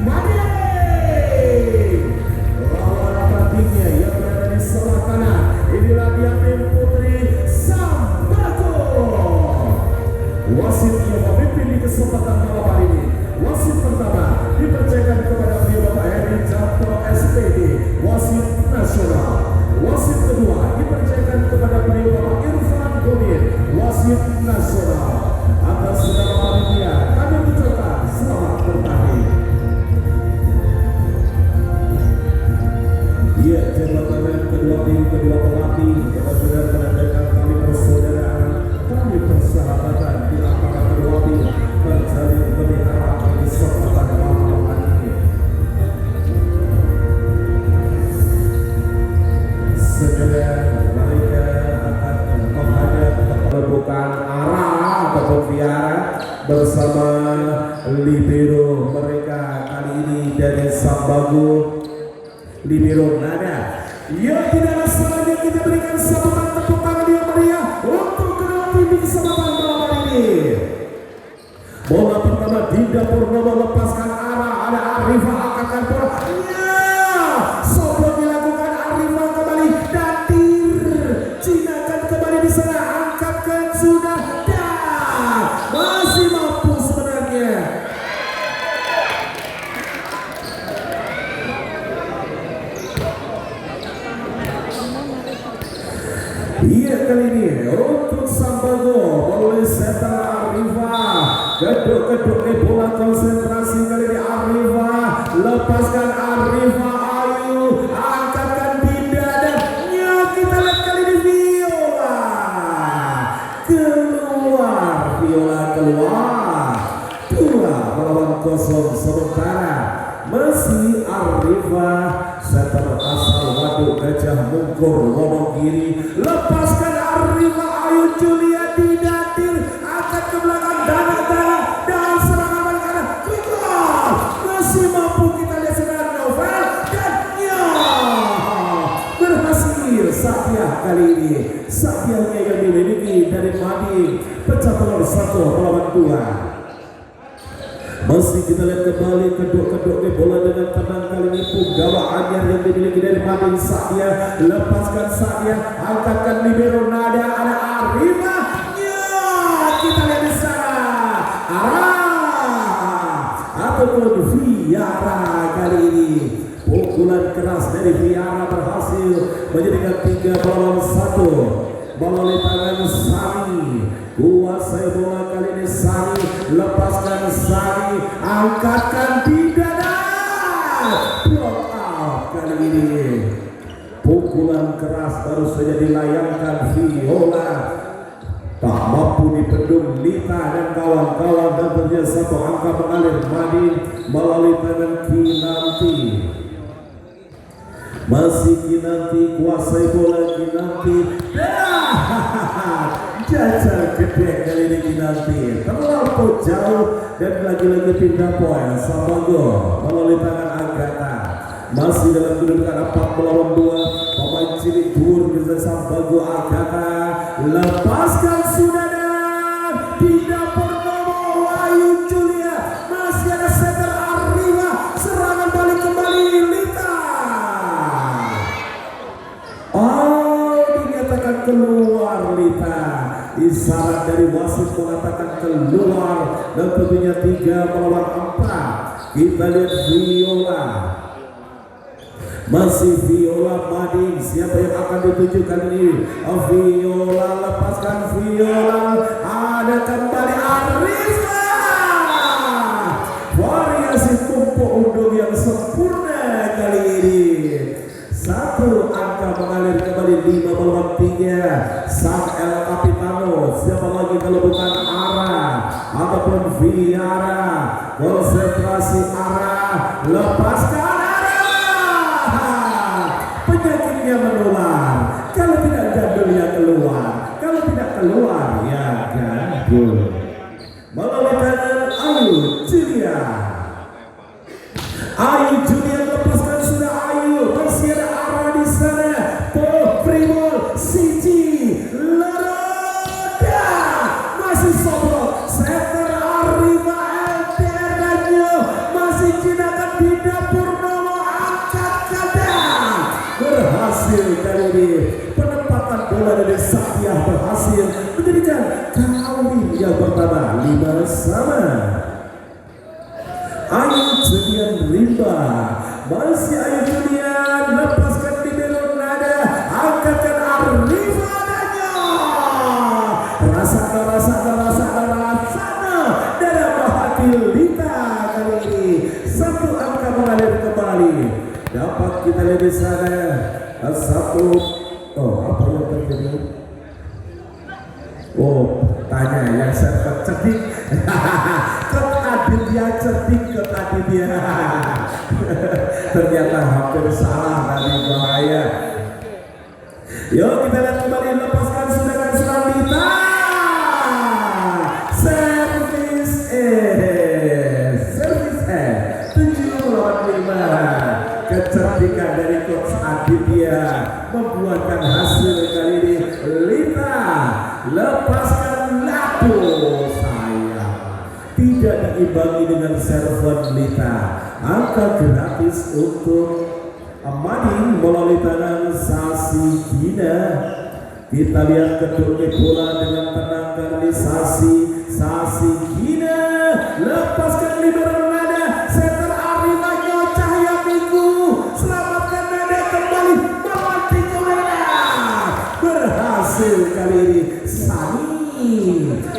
Made. Lawan tandingnya yang berada di sebelah kanan, inilah dia tim putri Sambago. Wasit yang memimpin di kesempatan malam hari ini, wasit pertama dipercayakan kepada beliau Bapak Heri Jatro SPD, wasit nasional. Wasit kedua dipercayakan kepada beliau Bapak Irfan Gomin, wasit nasional. Atas nama panitia kami ucapkan selamat bertanding. Iya, jabatan kedua tim, kedua pelatih sudah menandakan tali persaudaraan, tali persahabatan di antara kedua tim terjalin lebih erat di kesempatan malam hari ini. Segera mereka akan menghadap bukan arah ataupun biara bersama libero mereka kali ini dari Sambago. Libero Nada. Ya, tidak ada salahnya kita berikan sambutan tepuk tangan yang meriah untuk kedua tim di kesempatan malam hari ini. Bola pertama Dinda Purnomo lepaskan arah, ada Arifah angkatkan bola. Ya, sebelum dilakukan Arifah kembali dan Cinakan kembali di sana, angkatkan sudah dan masih mampu sebenarnya. Iya, kali ini untuk Sambago oleh setter Arifah. Keduk-keduk bola konsentrasi kali ini Arifah. Lepaskan Arifah, ayo angkatkan Dinda dan kita lihat kali ini Viola. Keluar. 2 melawan 0 sementara. Masih Arifah, setter asal Waduk Gajah Mungkur Wonogiri. Lepaskan Arifah, ayo Julia Didatir, angkat ke belakang dana dan serangan balik kanan. Gol, masih mampu kita lihat serangan Novel dan berhasil Satya kali ini. Satyanya yang dimiliki dari Madi, pecah telur 1 melawan 2. Masih kita lihat kembali keduk-keduk bola dengan tenang kali ini Punggawa Anyar yang dimiliki dari Madin Satya. Lepaskan Satya, angkatkan libero Nada, ada Arifah. Kita lihat di sana ataupun Viara kali ini. Pukulan keras dari Viara berhasil menjadikan 3 melawan 1 melalui tangan Sari. Kuasai bola kali ini Sari, lepaskan Sari, angkatkan Dinda dan block out kali ini. Pukulan keras baru saja dilayangkan Viola, tak mampu dipendung Lita dan kawan-kawan, dan terjadi satu angka mengalir Madin melalui tangan Kinanti. Masih Kinanti, kuasai bola Kinanti. Jajal gede kali ini Kinanti, terlalu jauh dan lagi-lagi pindah poin. Sambago melalui tangan Agatha. Masih dalam kedudukan 4 melawan 2. Pemain cilik dur bisa Sambago. Agatha lepaskan sudah dan Dinda Purnomo, Wahyu Julia. Masih ada setter Arifah, serangan balik kembali Lita. Dinyatakan keluar Lita. Isyarat dari wasit mengatakan keluar, dan tentunya 3 melawan 4. Kita lihat Viola. Masih Viola Madin, siapa yang akan ditujukan ini? Viola, lepaskan Viola, ada kembali Arifah. Variasi tumpuk undung yang sempurna kali ini. 1 angka mengalir kembali 5 melawan 3. Sang El Capitano, siapa lagi kalau bukan Ara ataupun Viara. Konsentrasi Ara, lepaskan Ara. Penyakitnya menular, kalau tidak jadulnya keluar, kalau tidak keluar ya gandul. Melalui tangan Ayu Julia. Ayu Julia lepaskan sudah Ayu, masih ada Ara di sana. Primul Siji Leroda masih sobrol, setter Arifah LTR dan masih Dinda Purnomo angkat kandang. Berhasil kali ini. Penempatan bola dari Satya berhasil menjadikan kawin yang pertama 5-5. Ayu Julian Rimba, masih Ayu Julian lepaskan di belakang nada, angkatkan Arifah adanya. Rasakan Dada Mahathir Lita kali ini. Satu angka mengalir kembali. Dapat kita lihat di sana. Satu. Oh, apa yang terjadi? Oh, tanya yang server cerdik. Dia cerdik ke tadi dia. Ternyata hampir salah tadi, bahaya. Yuk kita lihat kembali, lepaskan sedangkan Selandia. Servis 7-5. Kecerdikan dari Coach Aditya membuahkan hasil kali ini. Lita lepaskan laku. Tidak diimbangi dengan server Lita. Angka gratis untuk Mading melalui tangan Sasi Gina. Kita lihat kedua bola dengan tenang kali Sasi Gina. Lepaskan libero nada. Setter Arifah Cahaya Minggu. Selamatkan nada kembali. Memantik Komena. Berhasil kali ini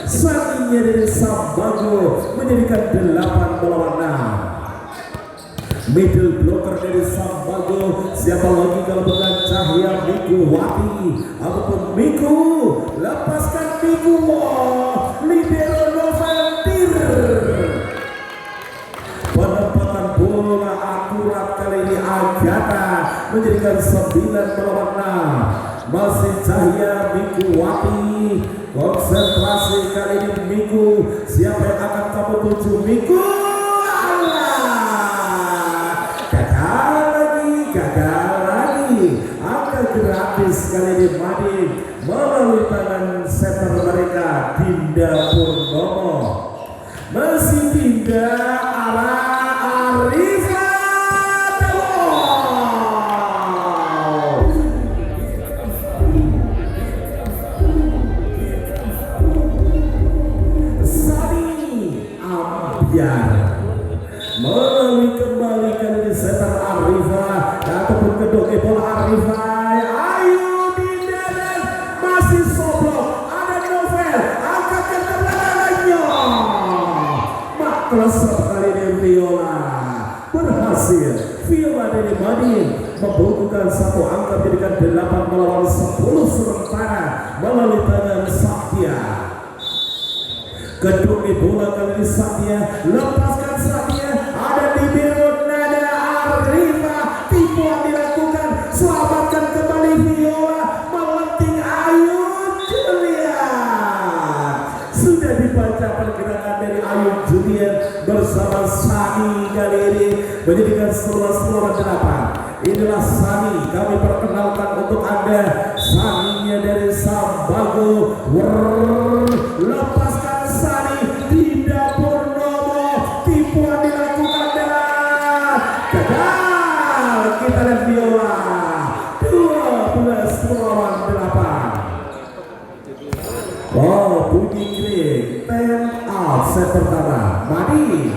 Saninya dari Sambago menjadikan 8-6. Middle blocker dari Sambago, siapa lagi kalau bukan Cahya Mikuwati ataupun Miku. Lepaskan Miku, libero Noveltir. Penempatan bola akurat kali ini Agatha menjadikan 9-6. Masih Cahya Mikuwati. Konsentrasi kali ini Miku. Siapa yang akan kamu tuju? Miku. Gagal lagi. Angka gratis kali ini Mading melalui tangan setter mereka Dinda Purnomo. Masih Dinda arah Arifah. Melalui kembali kali ini setter Arifah ataupun kedua bola Arifah. Ayo Dinda dan masih Soblok. Ada Novel, angkatkan ke belakangnya. Maklas kali ini Viola berhasil. Viola dari Mading membukukan satu angka menjadikan 8-10 sementara melalui tangan Satya. Kedua bola kali ini Satya, lepaskan Satya. Ada di libero nada Arifah. Tipuan dilakukan, selamatkan kembali Viola. Melenting Ayu Julian. Sudah dibaca pergerakan dari Ayu Julian bersama Sani kali ini menjadikan 11-8. Inilah Sani, kami perkenalkan untuk Anda. Saninya dari Sambago. Lepaskan Sani. Dinda Purnomo. Tipuan dilakukan dan gagal. Kita lihat Viola 12-8. Oh, bunyi klik. Time out set pertama Mading.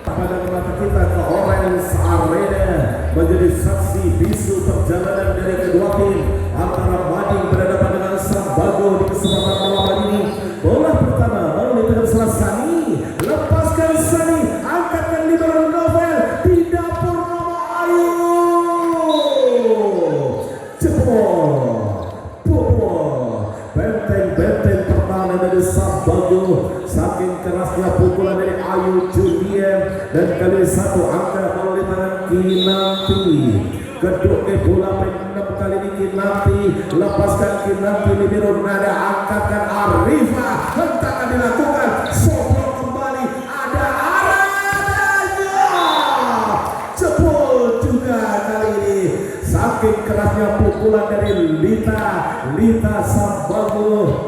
Pada mata kita ke Orange Arena menjadi saksi bisu perjalanan dari kedua tim antara Mading berhadapan dengan Sambago di kesempatan malam ini. Bola pertama melalui tangan Sani. Lepaskan Sani, angkatkan libero Novel. Dinda Purnomo. Ayu jebol. Benteng pertahanan dari Sambago. Saking kerasnya pukulan dari Ayu Julian dan kali satu angka melalui tangan Kinanti. Kedua bola enam kali ini Kinanti. Lepaskan Kinanti, libero nada, angkatkan Arifah. Hentakan dilakukan. Soblok kembali. Ada adanya. Jebol juga kali ini. Saking kerasnya pukulan dari Lita Sambago.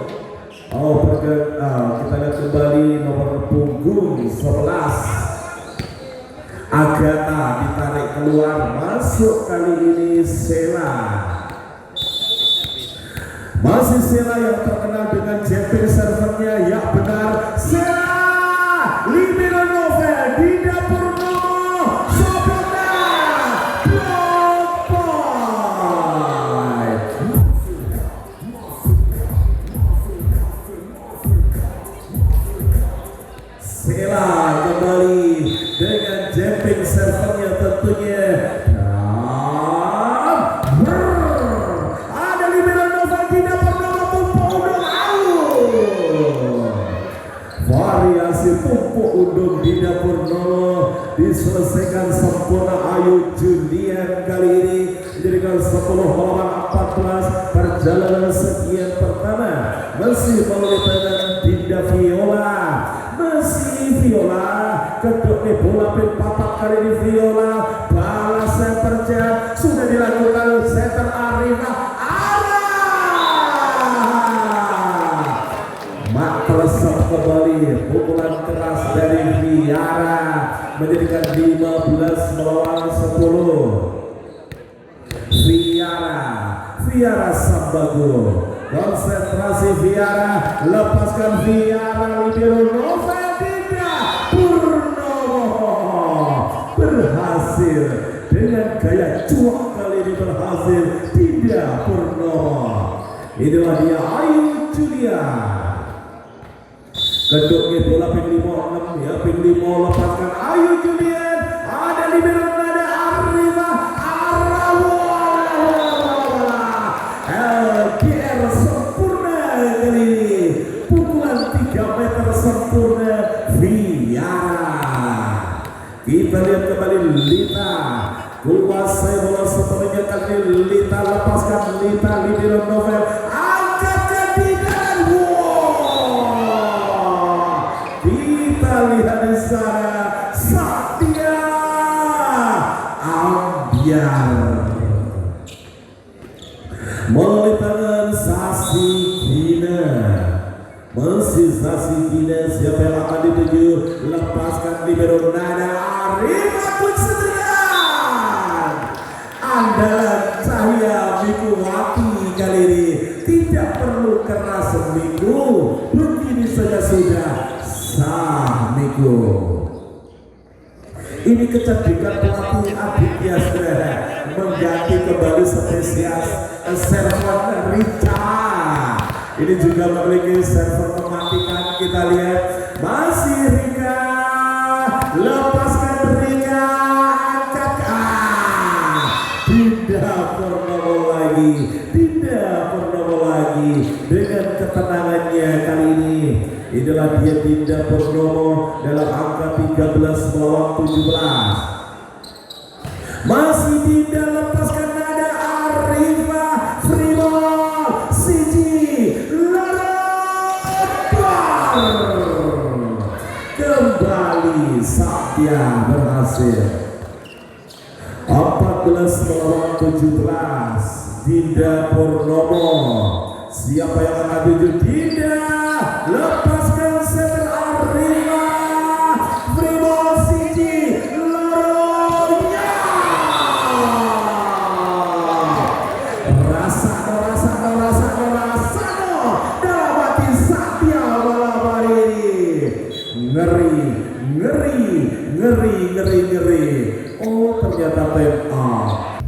Oh, kita lihat kembali nomor punggung 11. Agatha ditarik keluar, masuk kali ini Sheila. Masih Sheila yang terkenal dengan jumping servernya, ya benar, Sheila. Libero Novel di dapur Nomo Sobona block point. Sheila kembali dengan jumping servernya tentunya. Ada libero Novel di dapur Nomo tumpuk undung variasi tumpuk undung di dapur Nomo diselesaikan sempurna. Ayu Julian kali ini menjadikan 10 melawan 14 perjalanan sekian pertama. Masih melalui tangan Dinda Viola, masih Viola kedoknya bola pin papak kali ini Viola balas seperja sudah dilakukan center Arina Mak tersap kembali, pukulan keras dari Viara menjadikan 15 melawan 10. Viara Sambago, konsentrasi Viara, lepaskan Viara. Libero Novel tidak, Purnomo berhasil dengan gaya cuak kali ini, berhasil tidak Purnomo. Inilah dia Ayu Julia. Kedoknya bola pin 56 ya, pin 5 lepaskan Ayu Julian. Ada libero nada Arriva LGR sempurna kali ini, pukulan 3 meter sempurna Viara. Kita lihat kembali Lita kuasai bola sepenuhnya kali ini. Lita lepaskan, Lita libero Novel angkatkan di dalam. Kita lihat di sana Satya Ambyar melalui tangan Sasikina. Masih Sasikina, siapa yang akan dituju? Lepaskan libero nada Arina Kusudian. Andalan Cahya Mikuwati kali ini tidak perlu keras seminggu, begini saja sudah sah Miko. Ini kecerdikan pelatih Aditya Sudara mengganti kembali spesial server Rica. Ini juga memiliki server mematikan. Kita lihat masih Rika, lepaskan Rika, angkat tidak Purnomo lagi, tidak Purnomo lagi dengan ketenangannya kali ini. Inilah dia Dinda Purnomo dalam angka 13 melawan 17. Masih Dinda, lepaskan nada Arriva Fremol Siji Lorobar. Kembali Satya berhasil 14 melawan 17. Dinda Purnomo, siapa yang akan tuju? Dinda, lepaskan setter Arriva Fremol Siji Loronya. Rasano dalam hati Satya malam hari ini. Ngeri. Oh, ternyata time out.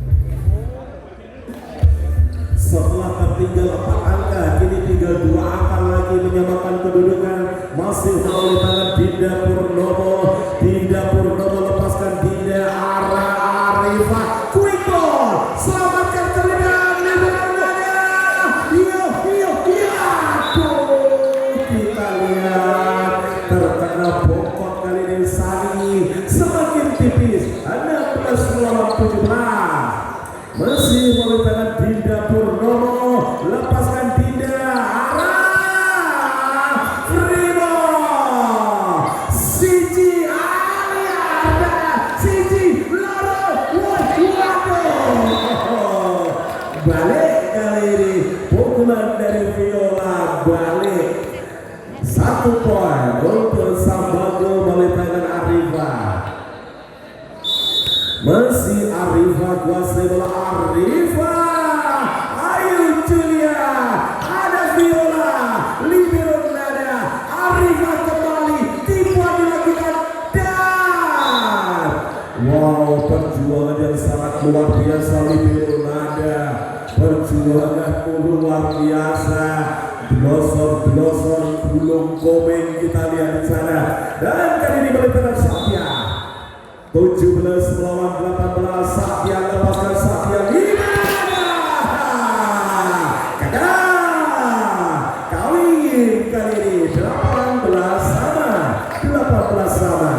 Setelah tertinggal 4 angka, kini tinggal 2 angka lagi menyamakan kedudukan. Masih melalui tangan Dinda Purnomo. Dinda Purnomo lepaskan Dinda Arriva. Quick ball, selamatkan terlebihan liberannya. Kita lihat terkena bongkot kali ini Sari semakin tipis. 16 melawan 17. Masih Arifah kuasai bola Arifah. Ayu Julia, ada Viola, libero nada. Arifah kembali, tipuan dilakukan dan wow, perjuangan yang sangat luar biasa libero nada. Perjuangan luar biasa. Blosor belum komen kita lihat di sana. Dan kali ini balik Satya 17 melawan 18. Satya lepaskan Satya kawin kali ini 18 sama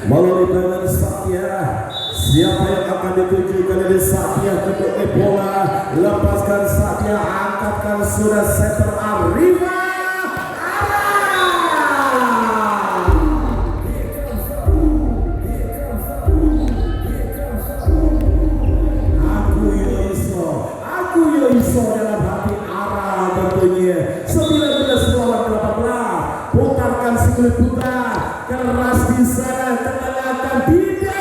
melalui tangan Satya. Siapa yang akan dituju kali ini? Satya kedok bola, lepaskan Satya, angkatkan sudah setter Arifah. Aku Yoiso dalam hati arah tentunya. 19 lawan 18, putarkan si kulit putar, keras di sana, ketengahkan tidak.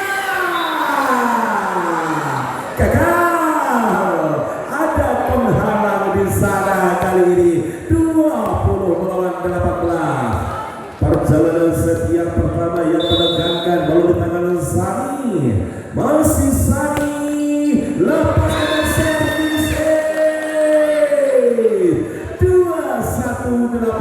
Gagal. Ada penghalang di sana kali ini. 20 melawan 18. Perjalanan setiap pertama yang menegangkan baru di tangan Sani. Masih Sani, lepaskan servis 21-18.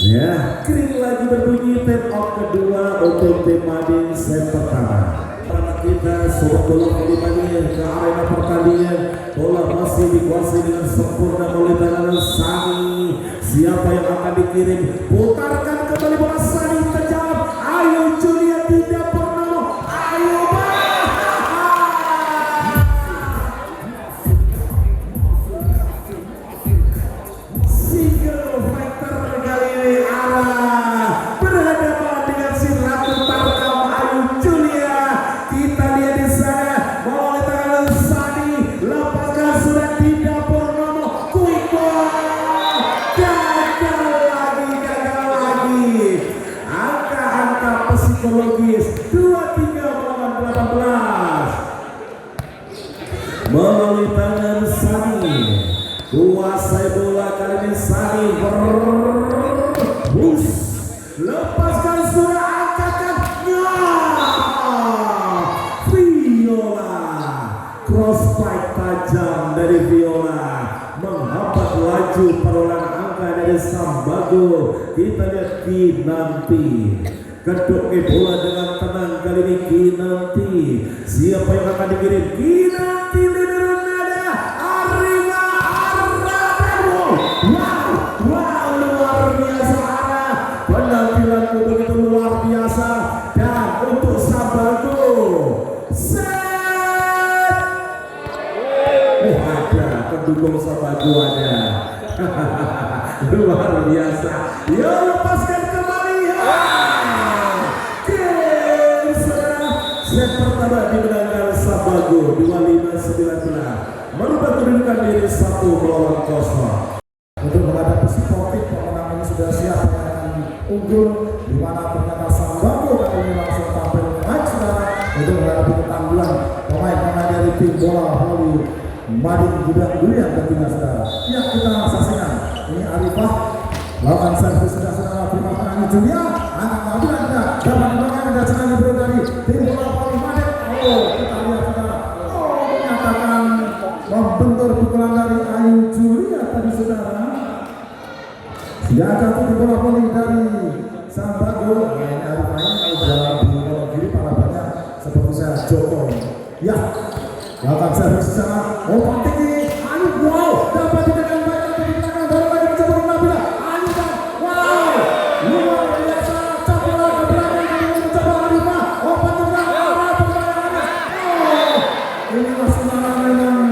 Ya, kering lagi berbunyi tap out kedua untuk tim Madin set pertama. Kita sobat bola kembali ke arena pertandingan. Bola masih dikuasai dengan sempurna oleh tangan Sani. Siapa yang akan dikirim? Putarkan kembali bola Sani, terjawab. Ayo Julia, tidak pernah mau. Ayo single fighter kali ini arah berhadapan dengan si Ratu Tarkam Ayu Julia. Kita lihat di sana bola oleh tangan Sani, lepaskan sudah tidak pernah quick ball. Gagal lagi. Angka-angka psikologis 23 melawan 18 melalui tangan Sani. Kuasai bola kali ini Sani berbus, lepaskan sudah, angkatkan Viola, cross fight tajam dari Viola menghambat laju perolehan angka dari Sambago. Kita lihat Kinanti kedok bola dengan tenang kali ini Kinanti. Siapa yang akan dikirim? Kinanti libero nada Wow, luar biasa arah. Penampilanmu begitu luar biasa. Dan untuk Sambago set. Ada pendukung Sambago ada. Luar biasa. Yo, lepaskan kembali. Set pertama dimenangkan Sambago 25-19, merubah kedudukan diri 1-0. Untuk menghadapi si Taufik, pemenang ini sudah siap dengan unggul, di mana ternyata Sambago kali ini langsung tampil naik saudara untuk menghadapi ketangguhan pemain-pemain dari tim bola voli Madin Gudang Durian tentunya saudara. Ya, kita saksikan ini Arifah lawan servis saudara, terima tangan Julia, anak Nabila tidak dapat dibangun dan senang diberi dari tim bola voli Madin. Kita lihat saudara, menyatakan membentur pukulan dari Ayu Julia tadi saudara. Yang jatuh di bola voli dari Sambago. Ini Arifah ini dalam di bola kiri parapannya seperti saya Joko. Ya, lakukan servis di sana. Umpan tinggi, Ayu, wow, dapat ditekan baik di belakang, baru lagi mencoba Nabila. Ayu dan wow, luar biasa, coba ke belakang, mencoba Arifah. Umpan juga arah permainannya. Ini masih memang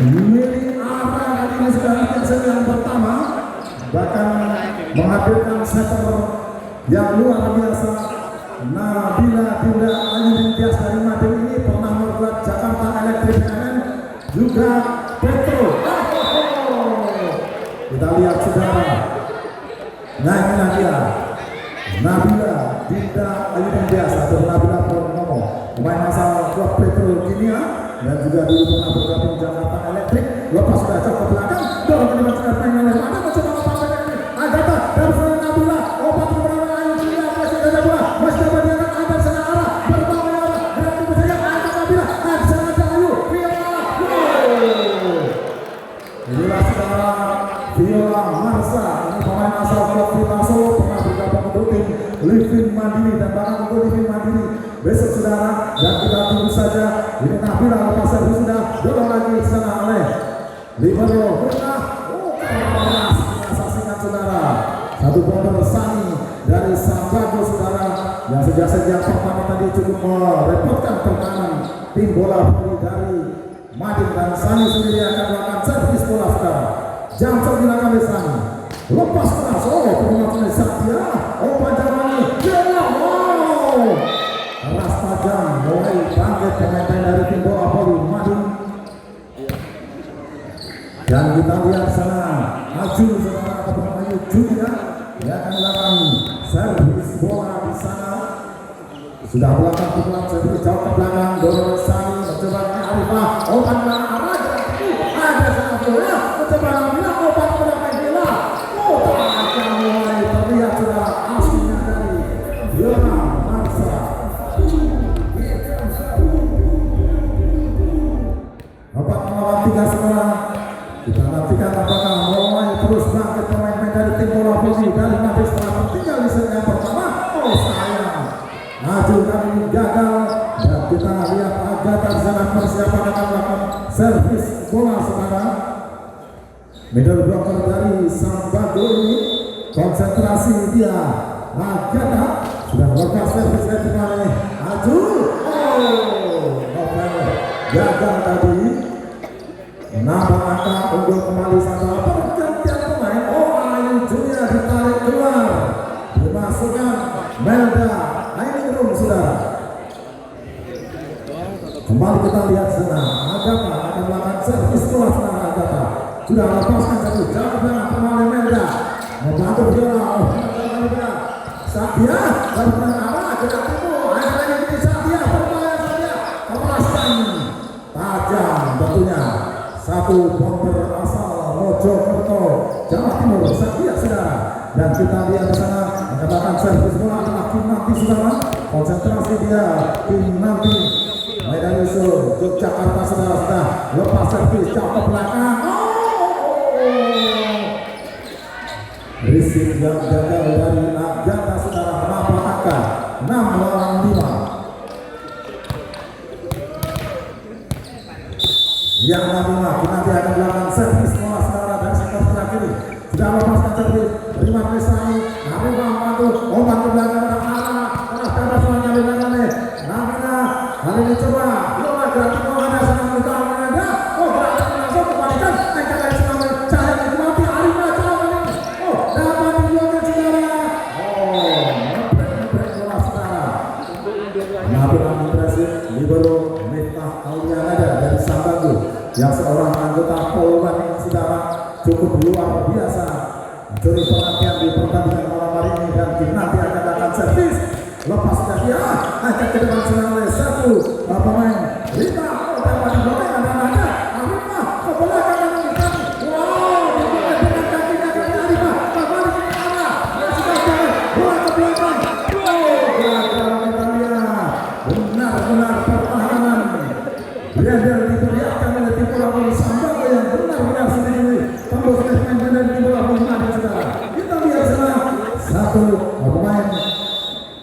milik arah kali ini sudah set yang pertama, bahkan menghadirkan setter yang luar biasa. Nabila Dinda Ayu Bintias dari Madin ini pernah membuat Jakarta Electric MN, juga Petro. Kita lihat saudara. Nah, ini dia Nabila Dinda Ayu Biasa atau Nabila Purnomo, pemain asal klub Petrokimia dan juga dulu pernah bergabung Jakarta Elektrik. Lepas sudah cok ke belakang, dorong ke depan sudah main oleh mana mencoba lepas ini. Agatha dari sana Nabila, obat keberadaan Ayu Julia masih ada bola, masih dapat diangkat ada sana arah berbawah arah dan tunggu saja ada Nabila, ada sana ada Ayu Viola. Inilah saudara Viola Marsa, ini pemain asal klub Vita Solo, pernah bergabung untuk tim Living Mandiri dan bahkan untuk Living Mandiri besok saudara, dan kita tunggu saja. Ini Nabila lepas servis sudah dorong lagi ke sana oleh libero pernah keras saksikan saudara, satu border Sani dari Sambago saudara, yang sejak pertama tadi cukup merepotkan pertahanan tim bola voli dari Madin, dan Sani sendiri akan melakukan servis bola saudara. Jam dilakukan Sani lepas keras, penguatan Satya, Panjamani wow, keras tajam mulai bangkit pemain dari tim bola voli Madin. Dan kita lihat sana Aju saudara ataupun Ayu Julia yang akan melakukan servis bola di sana. Sudah belakang pukulan servis jauh ke belakang, dorong Sani mencoba Arifah, obat arah ada sana bola, mencoba Nabila, obat kepada Viola. Tajam mulai terlihat saudara aslinya dari Viola Marsa. Obat melawan 3 saudara. Kita nantikan apakah mulai terus bangkit pemain-pemain dari tim bola voli dari Madrid setelah tertinggal di set yang pertama. Sayang, maju kali ini gagal, dan kita lihat Agatha di sana persiapan akan melakukan servis bola saudara. Middle blocker dari Sambago ini konsentrasi dia. Agatha sudah melakukan servis dari kembali. Aju, gagal tadi. Nambah angka unggul kembali sama pergantian pemain. Ayu Julia ditarik keluar, dimasukkan Melda Ainingrum saudara. Kembali kita lihat sana Agatha akan melakukan servis bola saudara. Agatha sudah lepaskan satu jauh ke belakang kembali Melda membantu Viola. Satya dari arah kita tunggu ada lagi di Satya, berbahaya Satya kemaskan tajam tentunya. Satu bomber asal Mojokerto, Jawa Timur, Satya saudara. Dan kita lihat di sana mengatakan servis bola adalah tim nanti saudara. Konsentrasi dia tim nanti. Mulai dari Yogyakarta saudara sudah lepas servis jauh ke belakang. Risik yang gagal dari Agatha saudara, menambah angka 6-5. Yang Nabila nanti akan melakukan servis bola saudara dari sektor sebelah kiri. Sudah lepaskan servis, terima Krisani, Nabila membantu, obat ke belakang ke arah, bebas semuanya di belakangnya. Nabila kali ini coba, Viola gratis ada senang kita ada, gratis langsung kembalikan, angkat dari senang cahaya dimati, Arifah jauh kali ini. Dapat dibuatkan saudara. Ngebrek bola saudara. Nabila impresif, libero Miftah Aulianada dari Sambago, yang seorang anggota Polwan yang saudara cukup luar biasa mencuri perhatian di pertandingan malam hari ini. Dan nanti akan datang servis lepas kaki angkat ke depan oleh satu pemain Rita. Dapat diblokir dan ada Arifah ke belakang dan dikali. Dibuat dengan kakinya kaki Arifah kembali ke arah dan sudah jalan bola ke belakang. Gagal kita lihat benar-benar pertahanan Brandel diperlihatkan oleh tim bola voli Sambago yang benar-benar sendiri tembus oleh pemain dari tim bola voli Madin saudara. Kita lihat sana satu pemain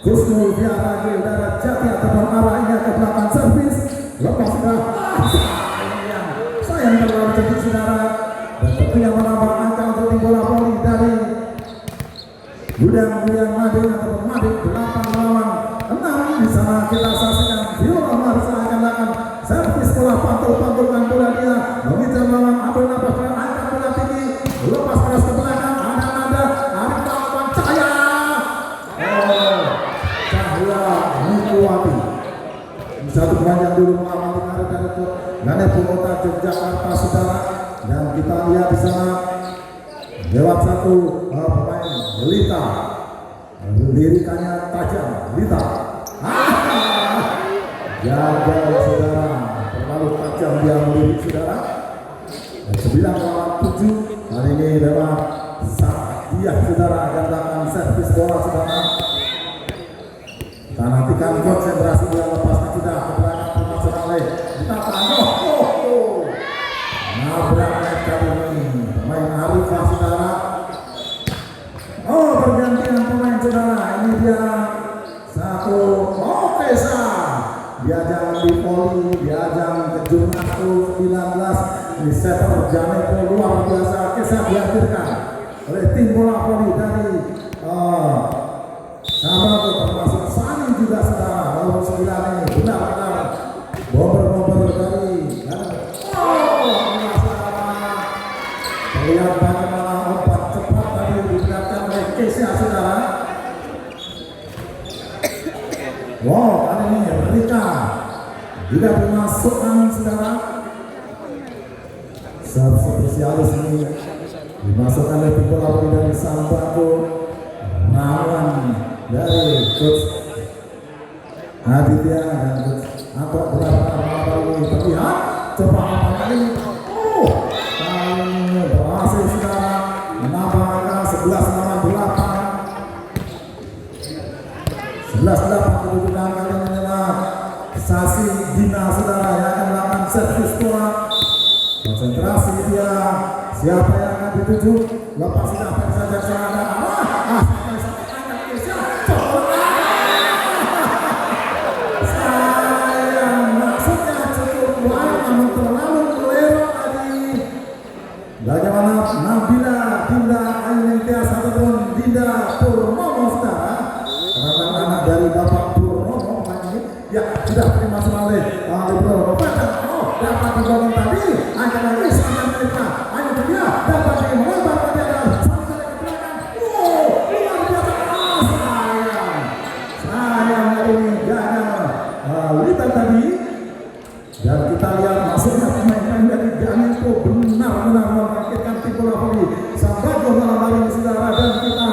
Gusnul Viarage dari Jati ataupun arahnya ke belakang servis lepas sudah sayang terlalu cantik saudara, dan tentunya menambah angka untuk tim bola voli dari Gudang Madin ataupun Madin 8-6. Di sana kita saksikan Viola Marsa akan melakukan servis bola, pantul-pantulkan bola dia meminta melawan ambil nafas dan angkat bola tinggi lepas keras ke belakang. Ada Arifah lawan Cahaya. Cahaya Nikuwati, satu pemain yang dulu mengalami karir dari klub Ganepung Kota Yogyakarta saudara. Dan kita lihat di sana lewat satu pemain Lita lirikannya tajam. Lita gagal saudara, terlalu tajam dia melirik saudara. Dan 9 lawan 7 kali ini adalah Sadia saudara yang akan servis bola saudara. Kita nantikan konsentrasi yang lepasnya sudah ke belakang permasalahan. Kita tangguh. Nabrak kali ini pemain Arifah saudara. Oh, pergantian pemain saudara. Ini dia satu. Oke sah. Diajang di poli, diajang ke Jurnas U19. Ini setter Janepo luar biasa. Kisah dihadirkan oleh tim bola poli dari Sahabat termasuk Sani juga saudara. Nomor 9 ini benar-benar bomber dari terlihat bagaimana obat cepat tadi diberikan oleh Kesia saudara. Wow, kali ini Rika juga dimasukkan saudara. Saat spesialis ini dimasukkan oleh tim bola dari Sambako Rawan dari Coach Aditya dan Coach Atok berapa ini terlihat coba kali ini. Kali ini berhasil saudara menambah angka 11 lawan 8. 11-8 kedudukan kali ini adalah Sasi Dina saudara yang akan melakukan servis bola. Konsentrasi dia, siapa yang akan dituju, lepas sudah saja saudara. Bagaimana Nabila Dinda Ainentias ataupun Dinda Purnomo saudara, anak dari Bapak Purnomo ini ya sudah terima oleh Libero dapat digolong tadi akan lagi sangat mereka hanya dia dapat melebar pada sampai ke belakang. Luar biasa sayang ini gagal Lita tadi. Dan kita lihat masuknya pemain-pemain dari Janepo benar-benar membangkitkan tim bola voli Sambako malam hari ini saudara. Dan kita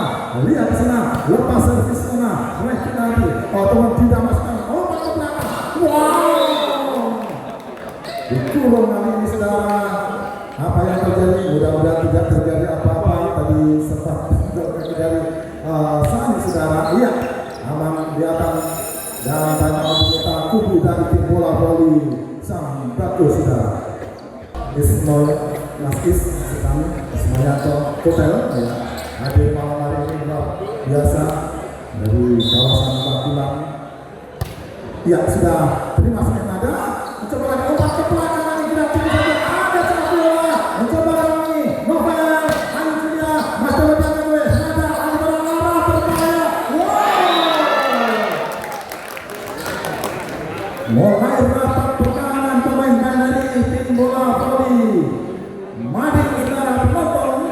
lihat di sana lepas servis sana oleh kita lagi teman tidak masukkan obat ke belakang. Wow, dikurung kali ini saudara. Apa yang terjadi? Mudah-mudahan tidak terjadi apa-apa. Tadi sempat terjadi dari Sani saudara. Iya, aman di atas dan banyak anggota kubu dari tim bola voli Sambako saudara. Ismail Maskis kami Ismayanto Hotel ya hadir malam hari ini luar biasa dari kawasan Pakulan. Ya sudah terima kasih ada mencoba lagi obat ke belakang lagi tidak cukup saja ada sepak bola mencoba lagi Novel Anjulia masih lepas gue ada arah berbahaya. Wow, mulai rapat pertahanan pemain-pemain dari tim bola voli Madi saudara penonton.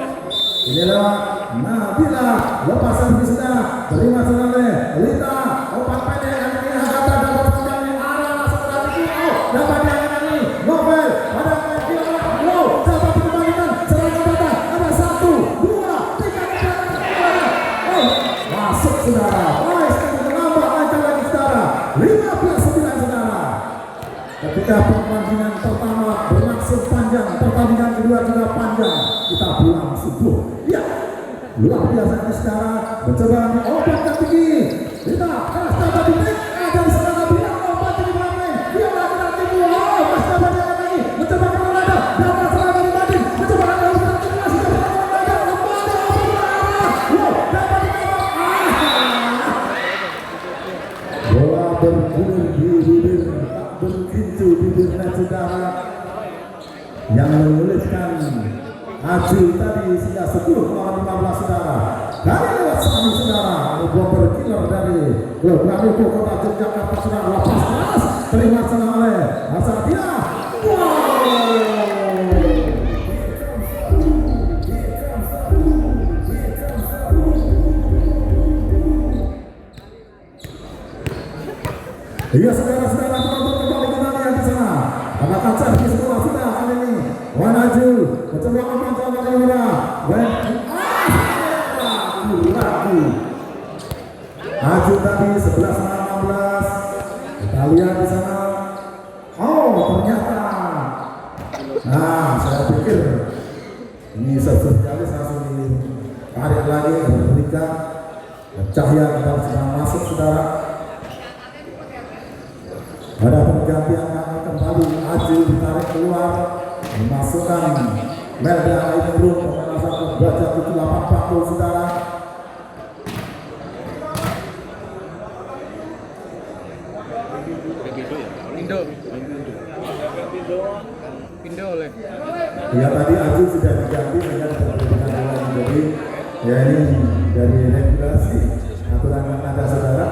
Inilah Nabila lepas servis sudah terima oleh Lita opat pendek kali ini Agatha dapat mengambil arah saudara itu dapat diangkat Novel pada dapat dikembalikan serangan datang ada 1, 2, 3 masuk saudara. Menambah angka lagi saudara 15-9 saudara. Ketika pertandingan pertama berlangsung panjang, pertandingan kedua juga panjang, kita pulang subuh. Ya, luar biasa ini saudara. Mencoba obat yang tinggi. Kita dapat ditik. Ada di sana Nabila obat tinggi bermain. Dia melakukan tinggi. Masih dapat dia lagi. Mencoba kemana ada. Dapat serangan di batin. Mencoba ada obat tinggi. Masih dapat kemana ada. Wow, dapat dikawal. Bola bergulir di bibir. Berkincu bibirnya saudara yang menuliskan Aju tadi sehingga 10 lawan 15 saudara. Dari lewat Sani saudara, bomber killer dari klub Ramepo Kota Yogyakarta saudara lepas keras terima sana oleh Asadia. Iya saudara-saudara penonton kembali kita lihat di sana. Apakah servis bola sudah kali ini? Wanaju mencoba memanjang ke kamera. Lagi. Maju tadi 11-16. Kita lihat di sana. Oh ternyata. Nah saya pikir ini spesialis langsung ditarik lagi berikan. Cahaya kembali sedang masuk saudara. Ada pergantian kembali Aju ditarik keluar. Dimasukkan Melda Ainurul pemain asal Baja 7840 saudara. Pindo oleh. Ya tadi Aju sudah diganti dengan perbedaan lagi, jadi ya ini dari regulasi aturan yang ada saudara.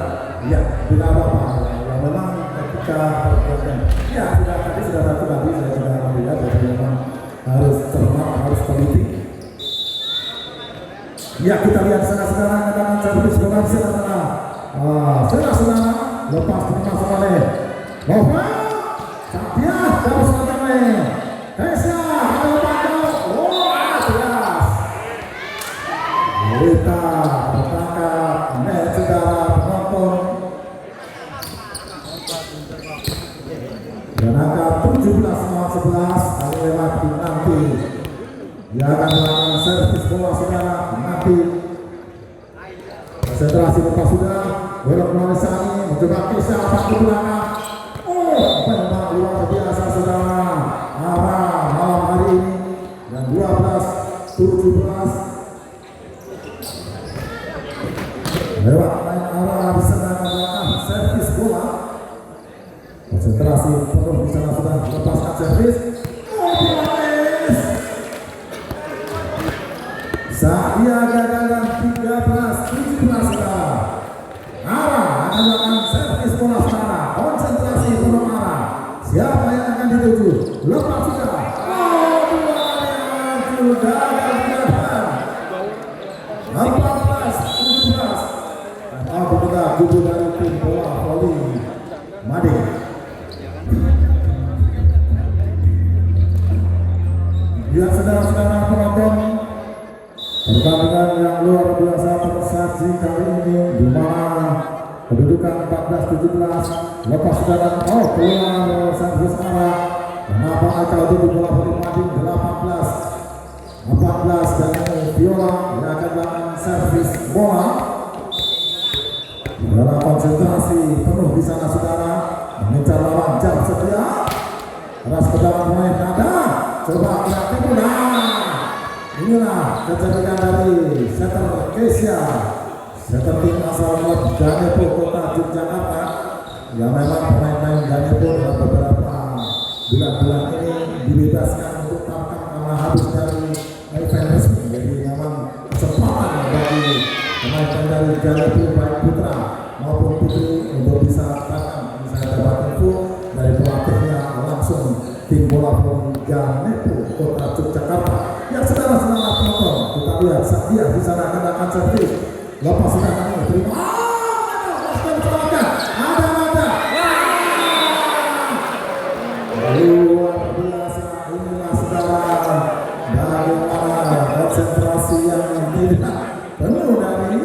Ya tidak apa-apa. Ya memang ketika ya sudah tadi sudah satu tadi saya sudah melihat, jadi memang harus cermat, harus teliti. Ya kita lihat saudara-saudara kedatangan servis bola di sana. Saudara-saudara lepas termasuk oleh Nova. Satya terus datangnya. Hesa kalau pandau. Wah jelas. Kita bertangkap net saudara penonton. Dan angka 17-11 kali lewat nanti. Dia akan melakukan servis bola saudara nanti. Konsentrasi lepas sudah. Berok Manisani mencoba kisah apa ke belakang. Oh memang luar biasa saudara. Arah malam hari ini dan 12-17 lewat main arah di sana melakukan servis bola. Konsentrasi penuh di sana sudah lepaskan servis. Bilaes Satya gagalan 13-17 saudara. Arah akan melakukan servis bola saudara. Konsentrasi penuh arah. Siapa yang akan dituju? Lepas sudah. Oh, sudah kelihatan. 14-17. Aku tetap jujur dari tim bola voli Made. Lihat saudara-saudara penonton, pertandingan yang luar biasa tersaji kali ini di mana kedudukan 14-17 lepas saudara. Oh keluar servis arah. Kenapa akal itu di bola voli Made 18-14 dan Viola yang akan melakukan servis bola. Dalam konsentrasi penuh di sana saudara, mengejar lawan jam setia. Keras ke dalam pemain nada. Coba kreatif bola. Inilah kecerdikan dari setter Kesia, setter tim asal klub Ganepo Kota Yogyakarta. Yang memang pemain-pemain Ganepo dalam beberapa bulan-bulan ini dibebaskan untuk tampil karena habis dari event resmi. Jadi memang kesempatan bagi pemain-pemain dari Ganepo baik putra maupun putri untuk bisa datang. Saya dapat info dari pelatihnya langsung tim bola voli Ganepo Kota Yogyakarta. Yang saudara-saudara penonton, kita lihat Satya di sana akan servis. Lepas sudah kami terima. Luar biasa inilah saudara. Bagaimana konsentrasi yang tidak penuh dari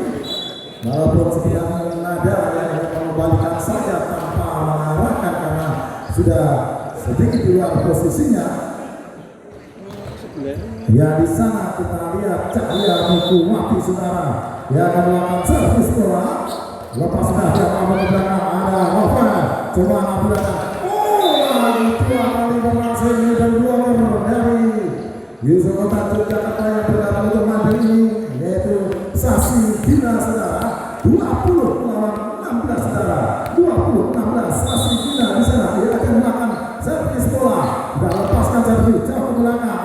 walaupun sekian nada yang mengembalikan saja tanpa mengarahkan karena sudah sedikit di luar posisinya. Ya di sana kita lihat Cahya Mukuwati saudara. Dia akan melakukan servis bola. Lepas sudah dia mau ke belakang ada Nova. Coba ke belakang. Oh, dua kali berhasil dan gol dari Yusuf Kota Yogyakarta yang berdatang untuk Made ini, yaitu Sasi Gina saudara. 20-16 saudara. 20-16 Sasi Gina di sana. Dia akan melakukan servis bola. Tidak lepaskan servis jauh ke belakang.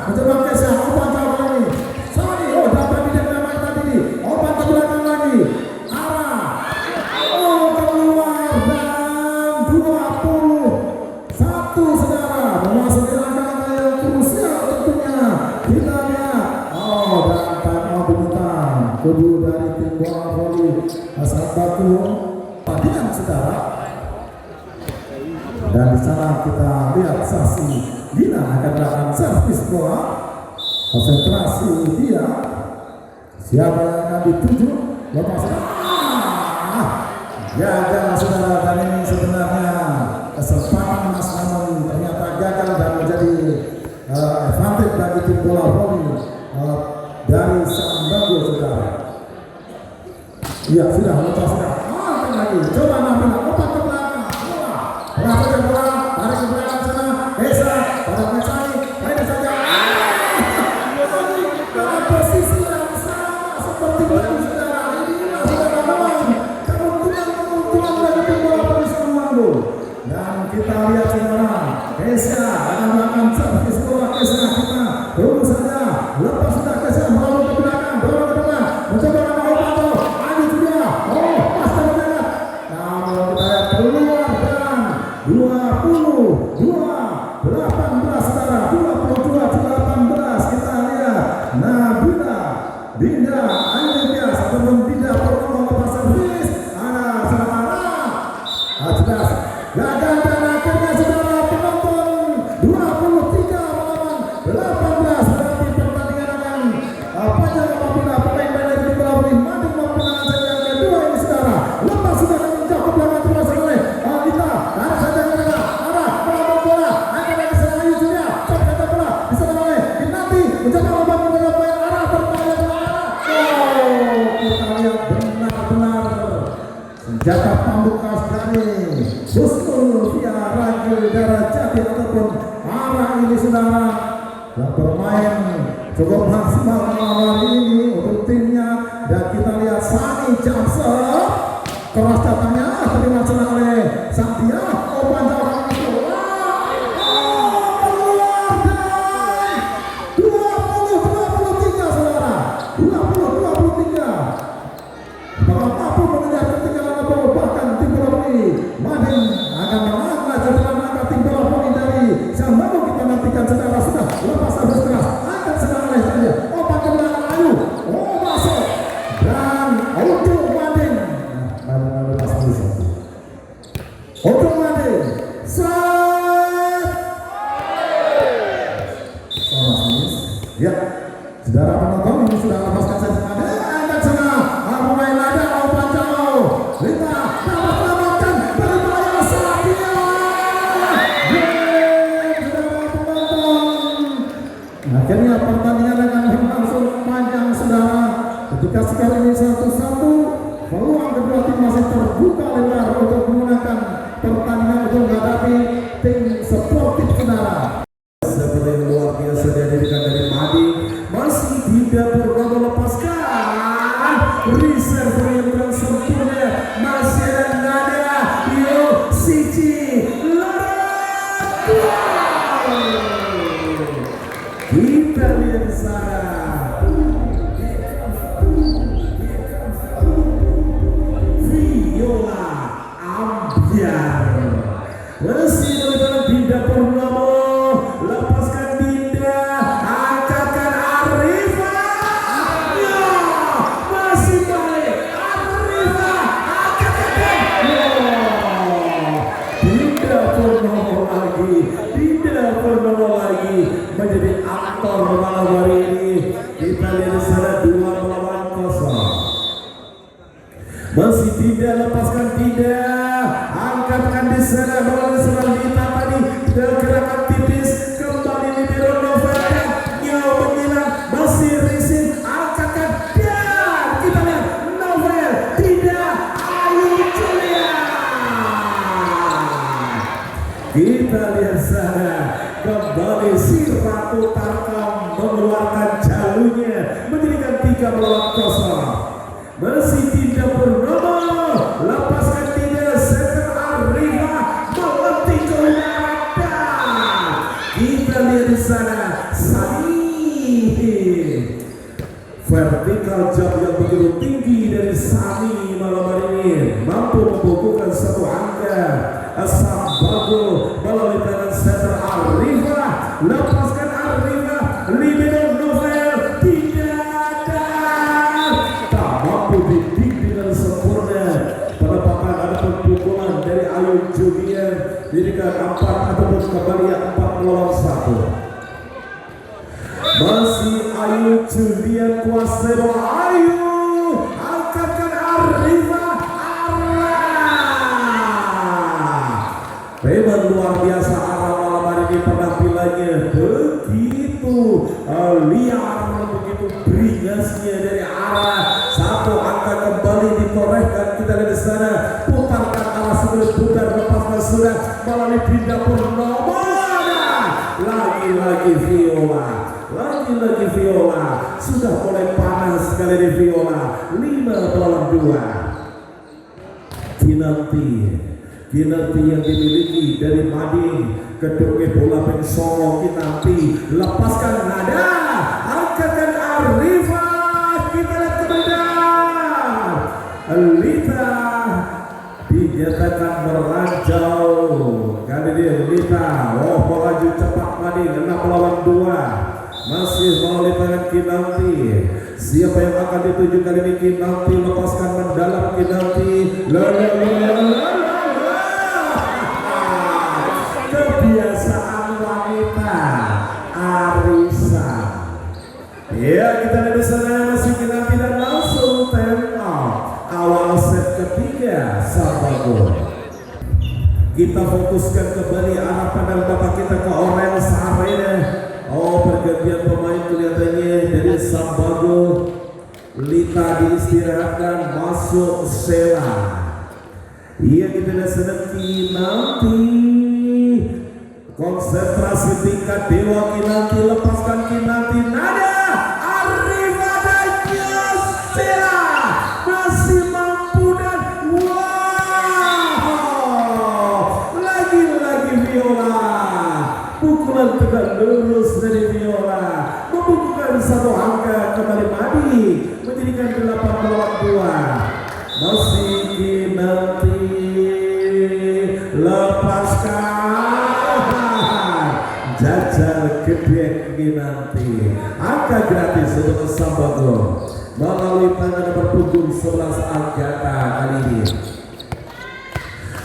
Mencoba Kesha, umpan jauh lagi. Sani, oh dapat tidak namanya tadi. Umpan ke belakang lagi. Arah. Oh keluar dan 21 saudara. Memasuki angka yang krusial tentunya. Kita lihat. Oh dan time out diminta. Kudu dari tim bola voli Asal Batu. Tandingan saudara. Dan di sana kita lihat Sasi Gina akan melakukan servis bola. Konsentrasi dia. Siapa yang akan dituju? Lepas Ya, dan saudara, dan ini sebenarnya kesempatan emas namun ternyata gagal dan menjadi advantage bagi tim bola voli dari Sambago, saudara. Iya, sudah lepas sudah. Lagi, coba Nabila lompat ke belakang, bola, saja bola, tarik ke belakang sana, Esa, pada Mesai, main saja. Dalam posisi yang sama seperti tadi, saudara. Inilah saudara memang keuntungan bagi tim bola voli Sambago. Dan kita lihat saudara, Esa akan melakukan servis bola. Esa kita tunggu saja, lepas sudah Esa melompat ke belakang, dorong ke depan, mencoba Dinda Anindya sebelum Dinda Purnomo lepas servis ada saudara jelas gagal dan akhirnya saudara penonton 23 melawan 18 berarti pertandingan akan panjang apabila pemain dari tim bola voli mampu memenangkan set yang kedua ini saudara. Lepas sudah menjauh ke belakang terus oleh Dita tarik saja ke tengah ada melambung bola akan lagi serang Ayu Julia coba bola diserang oleh Dinanti mencoba membangun bola arah terpayang. Kita lihat benar-benar senjata pamungkas dari Husnul via Ragil Darajati ataupun arah ini saudara yang bermain cukup maksimal malam ini untuk timnya. Dan kita lihat Sani Jamser keras datangnya terima serang oleh Satya Opanjauh Madin akan melangkah dalam langkah tim bola voli dari Sambago. Kita nantikan saudara sudah lepas servis keras akan serang oleh saja opak ke belakang Ayu masuk dan untuk Madin untuk Madin set ya saudara penonton ini sudah lepaskan set Madin angkat sana pemain lada opak jauh Lita akhirnya pertandingan akan berlangsung panjang saudara. Ketika skor ini 1-1, peluang kedua tim masih terbuka lebar untuk menggunakan pertandingan untuk menghadapi tim sportif saudara. Seperti yang luar biasa dihadirkan dari Madi, masih tidak pernah melepaskan reserve yang sempurna. Masih ada Nadia Sici kita lihat sana Viola Ambiar masih dalam Dinda Purnomo lepaskan Dinda angkatkan Arifa masih balik Arifa angkatkan Dinda Purnomo lagi menjadi aktor malam hari ini. Kita lihat sana 2-0 masih tidak lepaskan tidak angkatkan di sana melalui serangan Dita tadi gerakan tipis kembali di Biro Novel nyawa menghilang masih Rizin angkatkan dan kita lihat Novel tidak Ayu Julia kita lihat sana kembali si Ratu Tarkam mengeluarkan jalurnya menjadikan 3-0 masih tidak Purnomo lepaskan tidak setter Arifa melenting ke udara kita lihat di sana Sani vertikal jump yang begitu tinggi dari Sani malam hari ini mampu membukukan satu angka. Sambago melalui tangan setter Arifa lepaskan Arifa libero Novel tidak ada tak mampu dibimbing dengan sempurna penempatan ada pukulan dari Ayu Julia dirikan 4 ataupun kembali 4-1 masih Ayu Julia kuasa bola Ayu angkatkan Arifa arah dan kita lihat di sana putarkan arah sebelum putar lepaskan sudah melalui pindah Purnomo. Lagi-lagi Viola sudah mulai panas sekali di Viola. 5-2. Kinanti yang dimiliki dari Mading kedua bola Pensolo. Kinanti lepaskan nada angkatkan Arifa, kita lihat kemudian Lita dinyatakan meranjau kali ini Lita. Melaju cepat Mading 6-2 masih melalui tangan Kinanti. Siapa yang akan dituju kali ini? Kinanti lepaskan mendalam Kinanti. Kebiasaan wanita Arisa. Ya, kita lihat di sana masih Kinanti dan langsung time out. Awal set ketiga Sabago. Kita fokuskan kembali arah pandang Bapak kita ke Orange Arena. Pergantian pemain kelihatannya dari Sabago. Lita diistirahatkan, masuk Sela. Iya, kita lihat sedang Kinanti. Konsentrasi tingkat Dewa Kinanti, lepaskan Kinanti, nada Arifa dan Sela masih mampu dan wow, lagi-lagi Viola. Pukulan tegak lurus dari Viola membukukan satu angka kembali Madi menjadikan 8-2. Masih Kinanti lepaskan jajal gede Kinanti, angka gratis untuk Sabago melalui tangan nomor punggung 11 Agatha kali ini.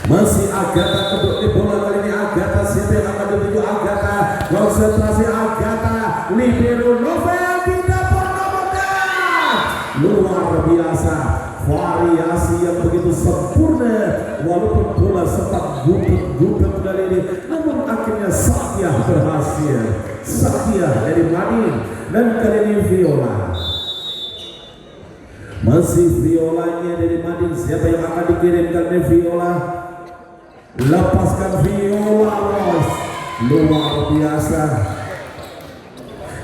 Masih Agatha kedua di bola kali ini. Agatha, siapa yang akan dituju? Agatha, konsentrasi Agatha, libero Novel tidak pernomokan. Luar biasa, variasi yang begitu sempurna walaupun bola sempat gubet kali ini, namun akhirnya Satya berhasil. Satya dari Mading dan kali ini Viola. Masih Violanya dari Mading, siapa yang akan dikirimkan dari Viola? Lepaskan Viola, Ros. Luar biasa.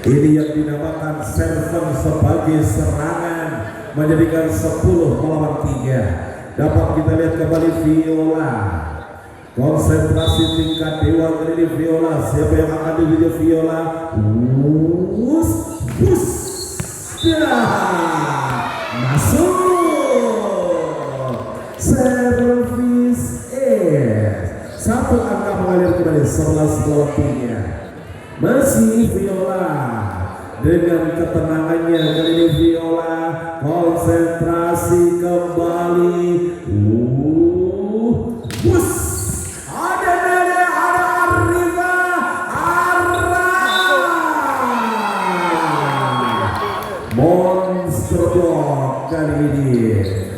Ini yang dinamakan serven sebagai serangan, menjadikan 10-3. Dapat kita lihat kembali Viola. Konsentrasi tingkat Dewa kali ini Viola. Siapa yang akan dituju Viola? Masuk. Servis satu angka mengalir kembali 11-3. Masih Viola dengan ketenangannya kali ini Viola konsentrasi kembali. Ada Arifa monster dog kali ini.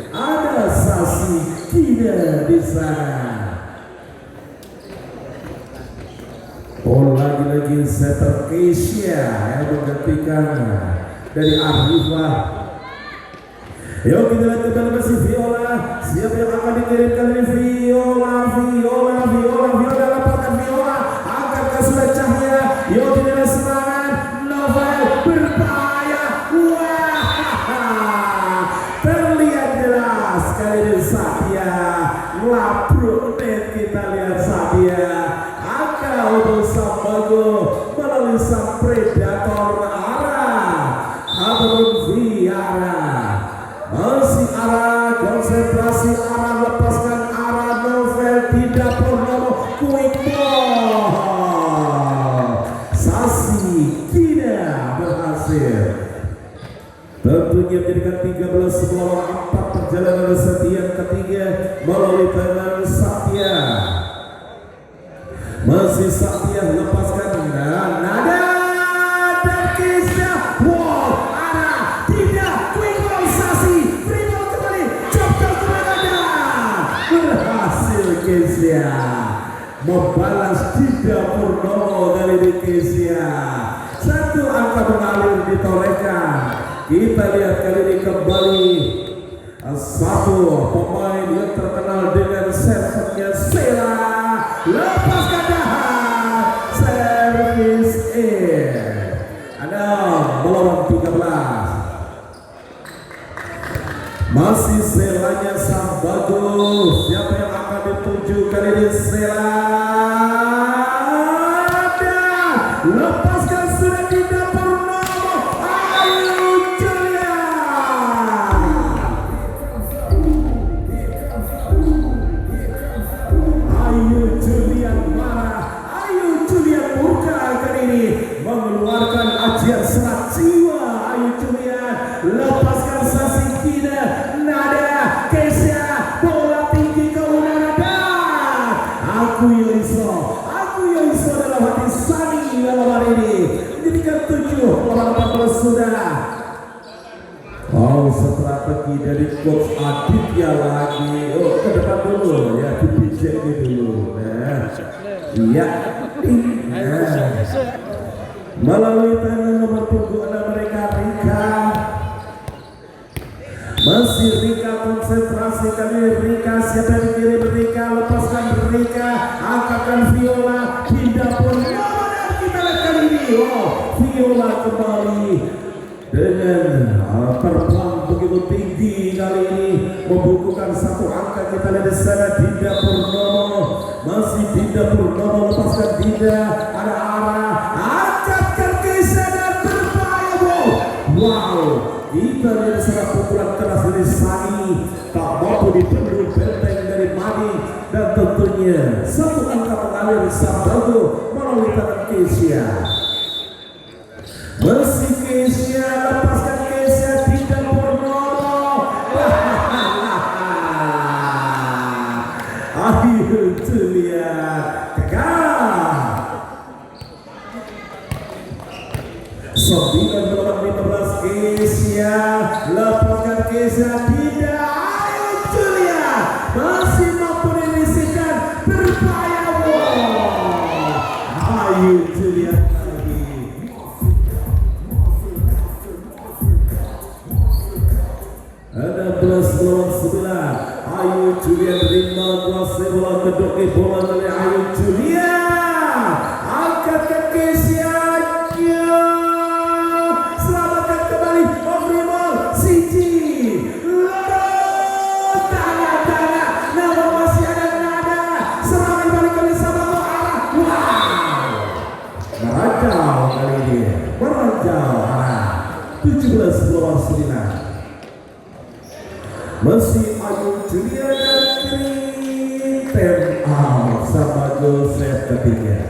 Ada Sasi Kina di sana. Lagi-lagi setter Keisha yang menggantikan dari Arifa. Yuk kita lihat kembali masih Viola. Siapa yang akan dikirimkan ini? Viola lepaskan Viola. Angkat sudah Cahya. Yuk kita lihat serangan Novel berbahaya. Wah, terlihat jelas kali ini Satya labruk net. Kita lihat Satya untuk Sabago melalui sang predator arah ataupun Viara. Masih arah, konsentrasi arah, lepaskan arah Novel tidak perlu quick ball. Sasi Kina berhasil. Tentunya menjadikan 13-4 perjalanan kesetiaan ketiga melalui tangan Satya. Masih Satya lepaskan nada dan Keisha. Wow, arah tidak quick ball Sasi. Free ball kembali, coba kemana? Berhasil Keisha membalas tidak Purnomo kali ini Keisha. Satu angka mengalir ditorehkan. Kita lihat kali ini kembali Satu pemain yang terkenal dengan servisnya Sela, lepaskan dahan, servis ada melawan 13. Masih Selanya sang bagus. Siapa yang akan dituju kali ini? Sela lepaskan sudah di dapur nomor Ayu Julian. Ayu Julian marah, Ayu Julian murka kali ini mengeluarkan ajian serat jiwa. Ayu Julian lepaskan sasi tidak nada Kesia, bola tinggi ke udara dan Aku Yoiso dalam hati Sani dalam hari ini menjadikan 7-14 sudah. Oh, strategi dari coach Aditya lagi. Oh, ke depan dulu ya, dipijak dulu. Nah, iya. Melalui tangan nomor punggung 6 mereka Rika. Masih Rika konsentrasi kali Rika, siapa yang dikirim Rika, lepaskan Rika, angkatkan Viola, pindah pun dan kita lihat kali ini. Oh, Viola kembali dengan terbang begitu tinggi kali ini membukukan satu angka. Kita lihat di sana Dinda Purnomo, masih Dinda Purnomo lepaskan Dinda, ada arah, angkatkan Kesia dan berbahaya. Wow, kita lihat sana pukulan keras dari Sani, tak mampu dibendung benteng dari Madi, dan tentunya satu angka mengalir Sambago melalui tangan Kesia. Masih Kesia, lepaskan Kesia, tidak Purnomo. Akhir Julian gagal. 9-15 Kesia, lepaskan Kesia, tidak Ayu Julian masih mampu menyisihkan berbahaya. Ayu Julian lagi. Ada 11-9 Ayu Julian terima kuasai bola kedok bola dari Ayu Julian, angkatkan Kesia, selamatkan kembali Obrimo Siji, lurus tangan, namun masih ada nada, serangan balik kali sama arah. Wow, merajau kali ini, merajau arah 17-9. Masih Ayu Julian dan Kritem Sambago set ketiga.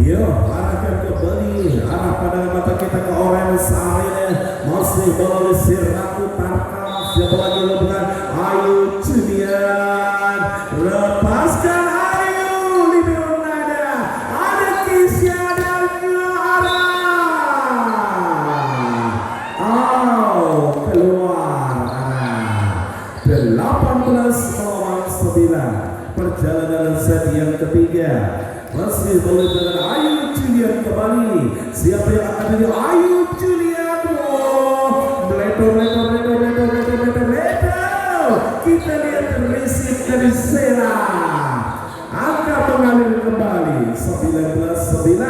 Yo, arahkan kembali, arah pandangan mata kita ke Orange Arena. Masih melalui Siraku Tarkam, siapa lagi bukan Ayu Julian, lepaskan Ayu, libero nada, ada Kesia dan arah. Keluar arah 18-9 perjalanan set yang ketiga. Masih boleh dengan Ayu Julian kembali. Siapa yang akan jadi Ayu Julian? Meledo. Kita lihat risik dari Sela. Angka mengalir kembali 19-9.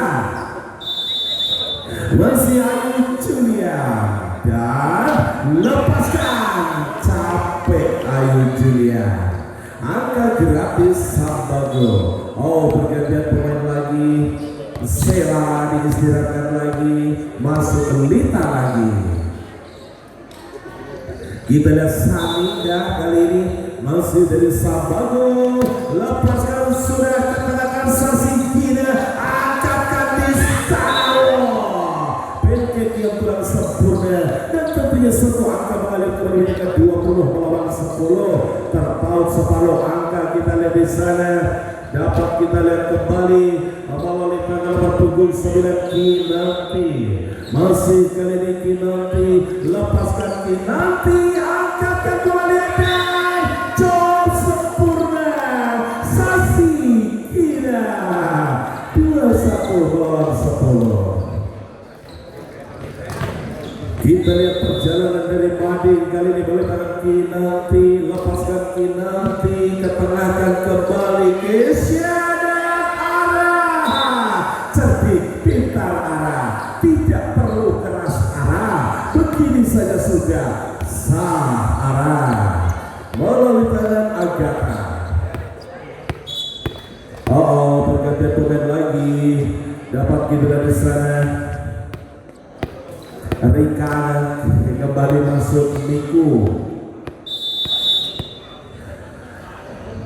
Masih Ayu Julian dan lepaskan, capek Ayu Julian, angka gratis Sambago. Oh, bergantian pemain lagi, Sela diistirahatkan lagi, masuk Lita lagi. Kita lihat Saninda kali ini masih dari Sambago, lepaskan sudah katakan Sasi tidak, angkatkan di sana. Pancake yang kurang sempurna dan tentunya satu angka mengalir kemenangan 20 melawan 10, terpaut separuh angka. Kita lihat di sana, dapat kita lihat kembali melalui tanggal pukul 9 Kinanti. Masih kali ini Kinanti, lepaskan Kinanti, angkatkan bola dan jauh sempurna Sasi Kira 21 melawan 10. Kita lihat perjalanan dari Mading kali ini boleh tangan Kinanti, lepaskan Kinanti, ketengahkan kembali Kesyada arah, cerdik, pintar arah, tidak perlu keras arah, begini saja sudah sah arah melalui tangan Agatha. Pergantian pemain lagi, dapat giliran di sana. Rika kembali masuk Miku.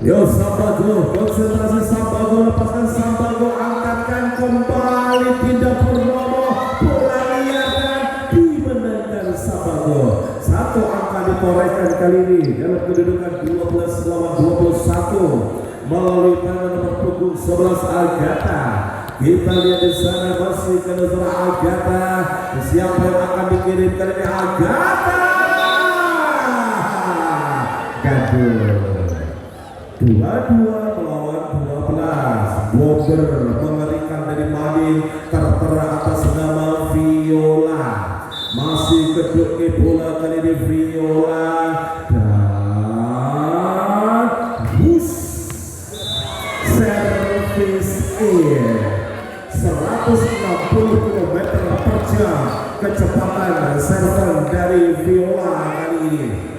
Yo Sambago, konsentrasi Sambago, lepaskan Sambago, angkatkan kembali tidak Purnomo, bola liar dan dimenangkan Sambago. Satu angka ditorehkan kali ini dalam kedudukan 12 lawan 21 melalui tangan nomor punggung 11 Agatha. Kita lihat di sana masih ke Nusra Agatha. Siapa yang akan dikirimkan ini Agatha? Gaduh. 22 melawan 12. Bomber mengerikan dari Mading tertera atas nama Viola. Masih keduk bola kali ini Viola dan bus service air 160 km per jam kecepatan server dari Viola kali ini.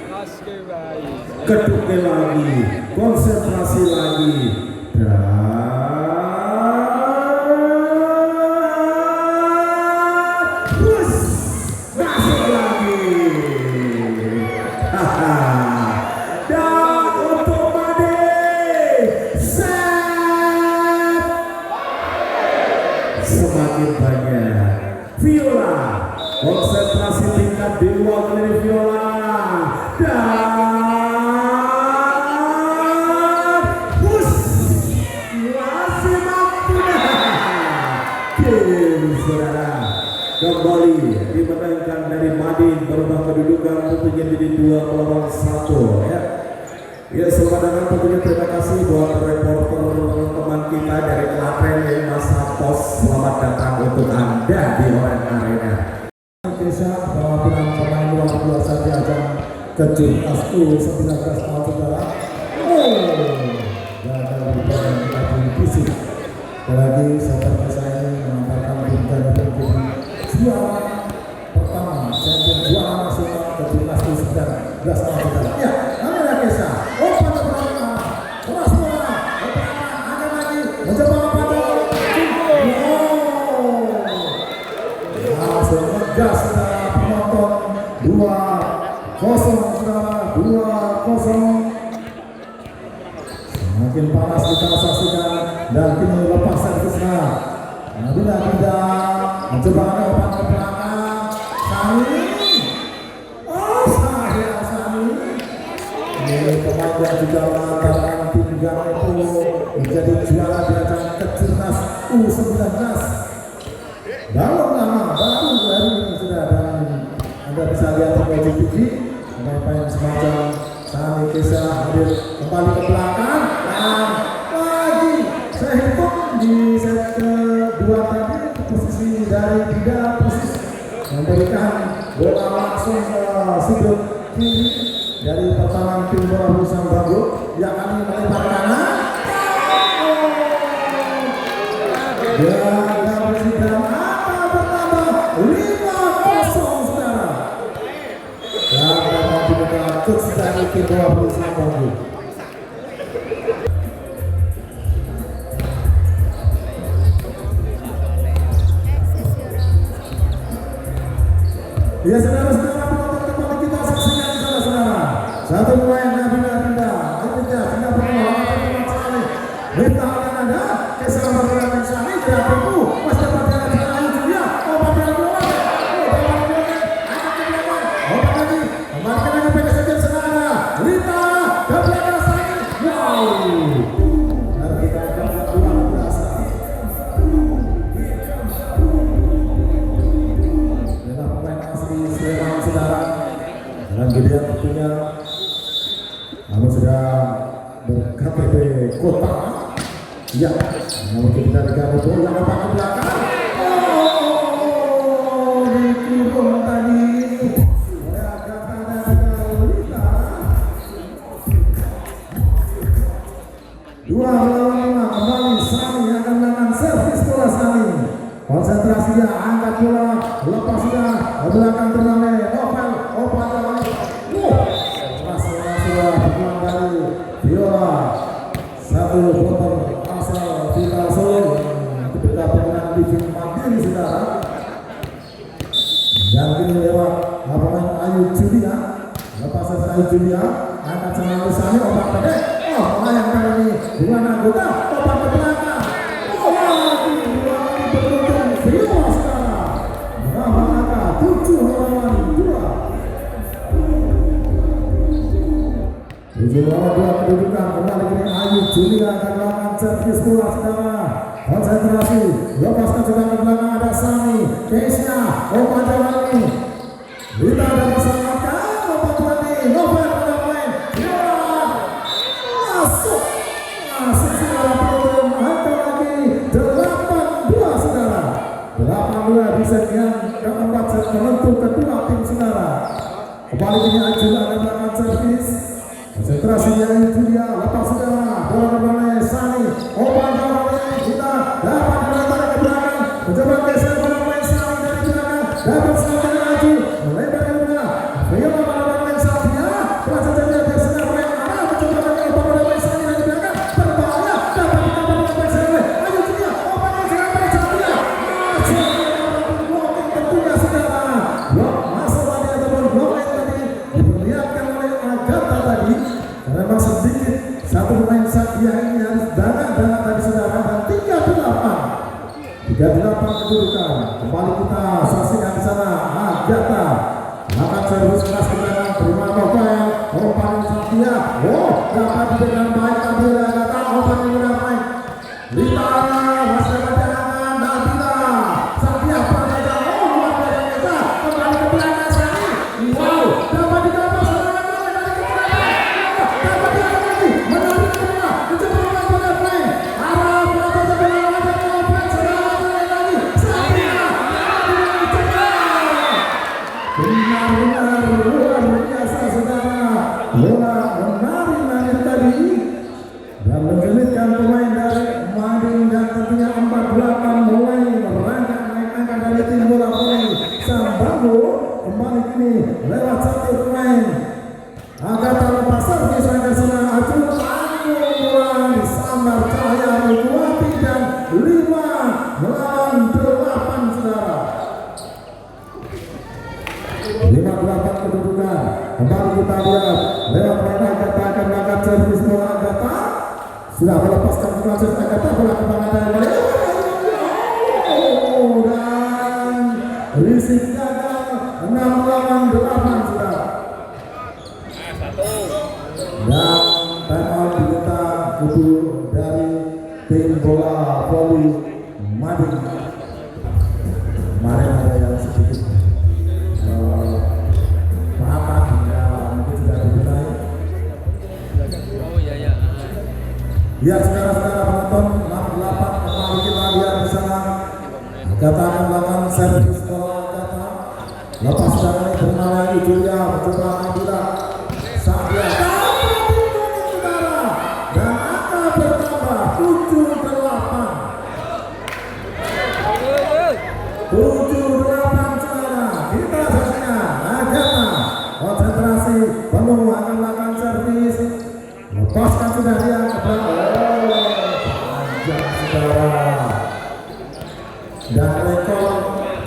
Keduknya lagi, konsentrasi lagi, dan bus masuk lagi. Dan untuk Mading set semakin banyak. Viola konsentrasi tingkat dewa dari Viola dan bus masih mampu. Saudara kembali dimenangkan dari Mading, berubah kedudukan tentunya menjadi 2 lawan 1 ya. Ya saudara, tentunya terima kasih buat reporter teman kita dari Klaten yang masa pos. Selamat datang untuk Anda di Orange Arena. Desa bahwa pemain luar biasa di ajang Kejurnas U19 tahun saudara. Gagal di fisik. Apalagi sahabat saya ini mengantarkan tim Garuda menjadi juara pertama, champion juara nasional Kejurnas U19 tahun saudara. Ya, Amira Kesa, umpan pertama, keras bola, ada lagi, mencoba pada langsung ngegas saudara penonton 2-0 saudara, 2-0. Semakin panas kita saksikan dan kini lepas servis Nabila mencoba umpan ke belakang. Sani, Sani. Ini pemain yang juga mengantarkan tim Garuda menjadi juara di ajang Kejurnas U19. Baru ini sudah, dan Anda bisa lihat di TV pemain-pemain semacam Sani Kesa hadir kembali ke belakang dan lagi saya hitung di set kedua tadi posisi dari Bida posisi memberikan bola langsung ke sudut kiri dari pertahanan tim bola Rusang Bago yang akan melebar kanan. Dan presiden akan bertambah 5-0 saudara. Dan dapat dibuka coach dari tim bola Rusang Bago. Ya saudara-saudara, penonton kembali kita saksikan di sana saudara. Satu pemain Nabila Dinda, akhirnya tidak pernah lama sekali. Minta Anda, kesalahan dengan Sani tidak perlu. Mas dapat dengan cara itu dia. Obat yang bola, obat lagi, kembalikan lagi pada saja saudara. Lita, ke belakang Sani. Wow, dan kita akan luar biasa. Sleman saudara, dengan Gideon tentunya namun sudah ber-KTP kota ya, namun kita diganti bola dapat ke belakang dikurung tadi oleh Agatha dan konsentrasinya, angkat bola, lepas sudah, belakang terlalu, Novel, opat lagi, sudah berpulang dari Viola, satu botol asal Vital Solo, ketika pemain Living Mandiri saudara, dan kini lewat pemain Ayu Julia, lepas Ayu Julia, angkat sama Lisani, opat pendek, melayangkan ini, dua anggota, opat ke belakang, Viola sekarang berapa angka 7 lawan 2 kedudukan kembali kini Ayu Julia akan melakukan servis bola saudara, konsentrasi lepaskan sudah ke belakang ada Sani Keisha opat Jawani Lita dan diselamatkan opat Wani Novel pada main Viola masuk saudara belum angka lagi 8-2 saudara 8-2 bisa yang keempat set menentu kedua tim saudara. Kembali kini Ayu akan melakukan servis, konsentrasi yang Julia lepas saudara, bola kembali Sani obat kembali kita dapat menantar ke belakang, mencoba geser bola main Sani dari belakang, dapat selatan Ayu melebar ke belakang, Viola pada main Satria, pelajar jalan tersenang main arah, mencoba lagi obat bola main Sani dari belakang, berbahaya, dapat dikabur bola main Sani, Ayu Julia obat main Sani main Satria, tentunya saudara, masuk tadi ataupun blok tadi diperlihatkan oleh Agatha tadi, karena memang sedikit satu pemain Satria ini harus dana tadi saudara, dan 38 kedudukan. Kembali kita saksikan di sana Agatha akan servis keras ke belakang, terima Novel, umpan Satria, dapat diberikan baik tadi oleh Agatha, umpan yang mudah baik Lita, masih dapat jangan Nabila, Satria pada jauh, luar biasa kita, kembali ke belakang Sani, dapat dikabur serangan dari ke belakang, dapat dikabur lagi, menarik ke belakang, mencoba melakukan play, arah pelata sebelah ada obat serangan lagi, Satria, benar-benar luar biasa saudara, bola menari tadi dan menjelitkan pemain dari Mading, dan tentunya 48 mulai merangkak naik angka dari tim bola voli Sambango. Kembali kini lewat satu pemain Agatha lepas servis ke sana, Aju bola disambar Cahaya Megawati dan 5 melawan 8 saudara. 58 kedudukan. Kembali kita lihat lewat pemain Agatha akan melakukan servis bola. Agatha sudah melepaskan proses Agatha, bola kembali dari dan risik gagal 6 lawan 8 sudah. Dan time out diminta kudu dari tim bola voli Mading. Kemarin ada yang sedikit patah hingga mungkin sudah dibenahi. Lihat saudara-saudara penonton 68, kembali kita lihat di sana Agatha akan melakukan servis bola. Agatha lepas dari ini bermain Julia mencoba Nabila Satria saudara, dan angka bertambah 7-8 saudara. Kita saksikan Agatha konsentrasi penuh akan melakukan servis, lepaskan sudah dia ke belakang, panjang saudara, dan rekor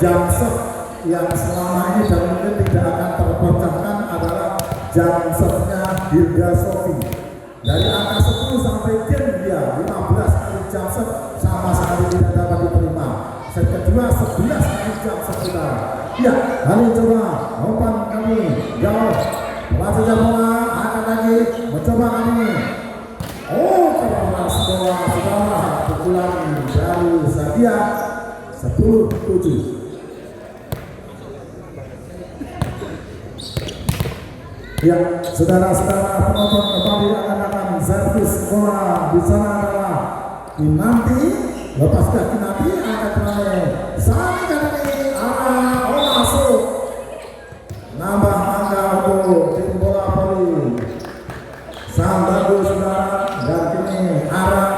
jam serve yang selama ini dan mungkin tidak akan terpecahkan adalah jam serve-nya Hilda Sofi. Dari angka 10 sampai game dia 15 kali jam serve sama sekali tidak dapat diterima. Set kedua 11 kali jam serve kita. Ya, kali coba umpan kami jauh, melaju bola akan lagi mencoba kami. Keras bola saudara, pukulan dari Sadia 10-7. Ya, saudara-saudara penonton, kembali akan servis bola di sana adalah Kinanti, lepas ke Kinanti akan mulai Sani kali ini arah masuk, nambah angka untuk tim bola voli Sambango saudara, dan kini arah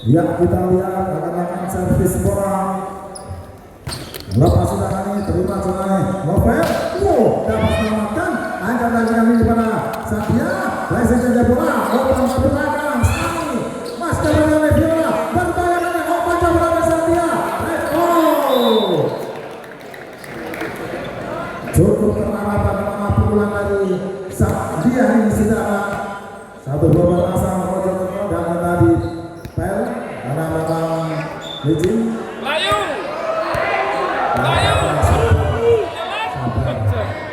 Ya, kita lihat akan servis bola. Lepas sudah ini terima oleh Novel. Dapat selamatkan. Angkat lagi kami kepada Satya. Leset saja bola. Open ke belakang. Mas Jalan Viola. Berbayangan open ke belakang Satya. Cukup pertama bagaimana pukulan dari Satya ini sudah satu bola berasal dan tadi pel karena memang izin.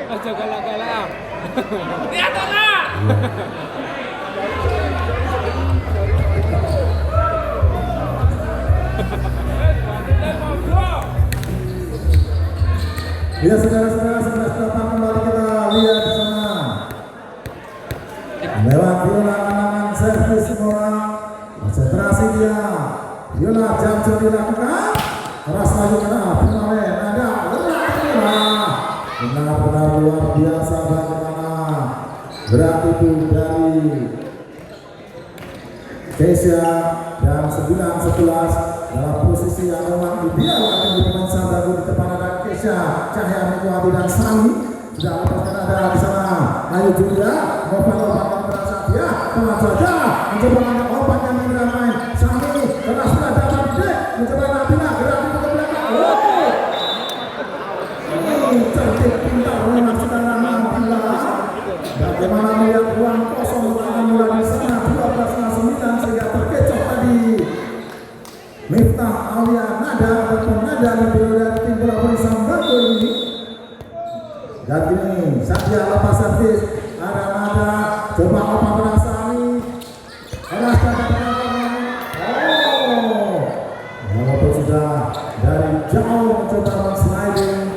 Aja galak-galak. Lihat enggak? Ya saudara-saudara, sudah kembali kita lihat di sana. Lewat Viola anak servis bola, konsentrasi dia. Viola jam dilakukan, keras lagi kena Pinale, ada benar-benar luar biasa bagaimana gerak itu dari Kesia dan 9-11 dalam posisi yang memang ideal akan dimainkan Sandagu di depan ada Kesia, Cahya Mikuati dan Sani. Sudah lepaskan ada di sana Ayu Julia, obat-obatan berasa dia telah saja mencoba banyak obat yang main Sani keras sudah dapat dek mencoba Nabila gerak itu ke belakang. Cantik pintar memang saudara Nabila. Bagaimana melihat ruang kosong akan mulai di sana 12-9 sehingga terkecoh tadi. Miftah Aulia Nada ataupun Nada lebih dari tim bola voli Sambago ini. Dan kini Satya lepas servis, ada Nada coba open Rasani. Walaupun sudah dari jauh mencoba sliding,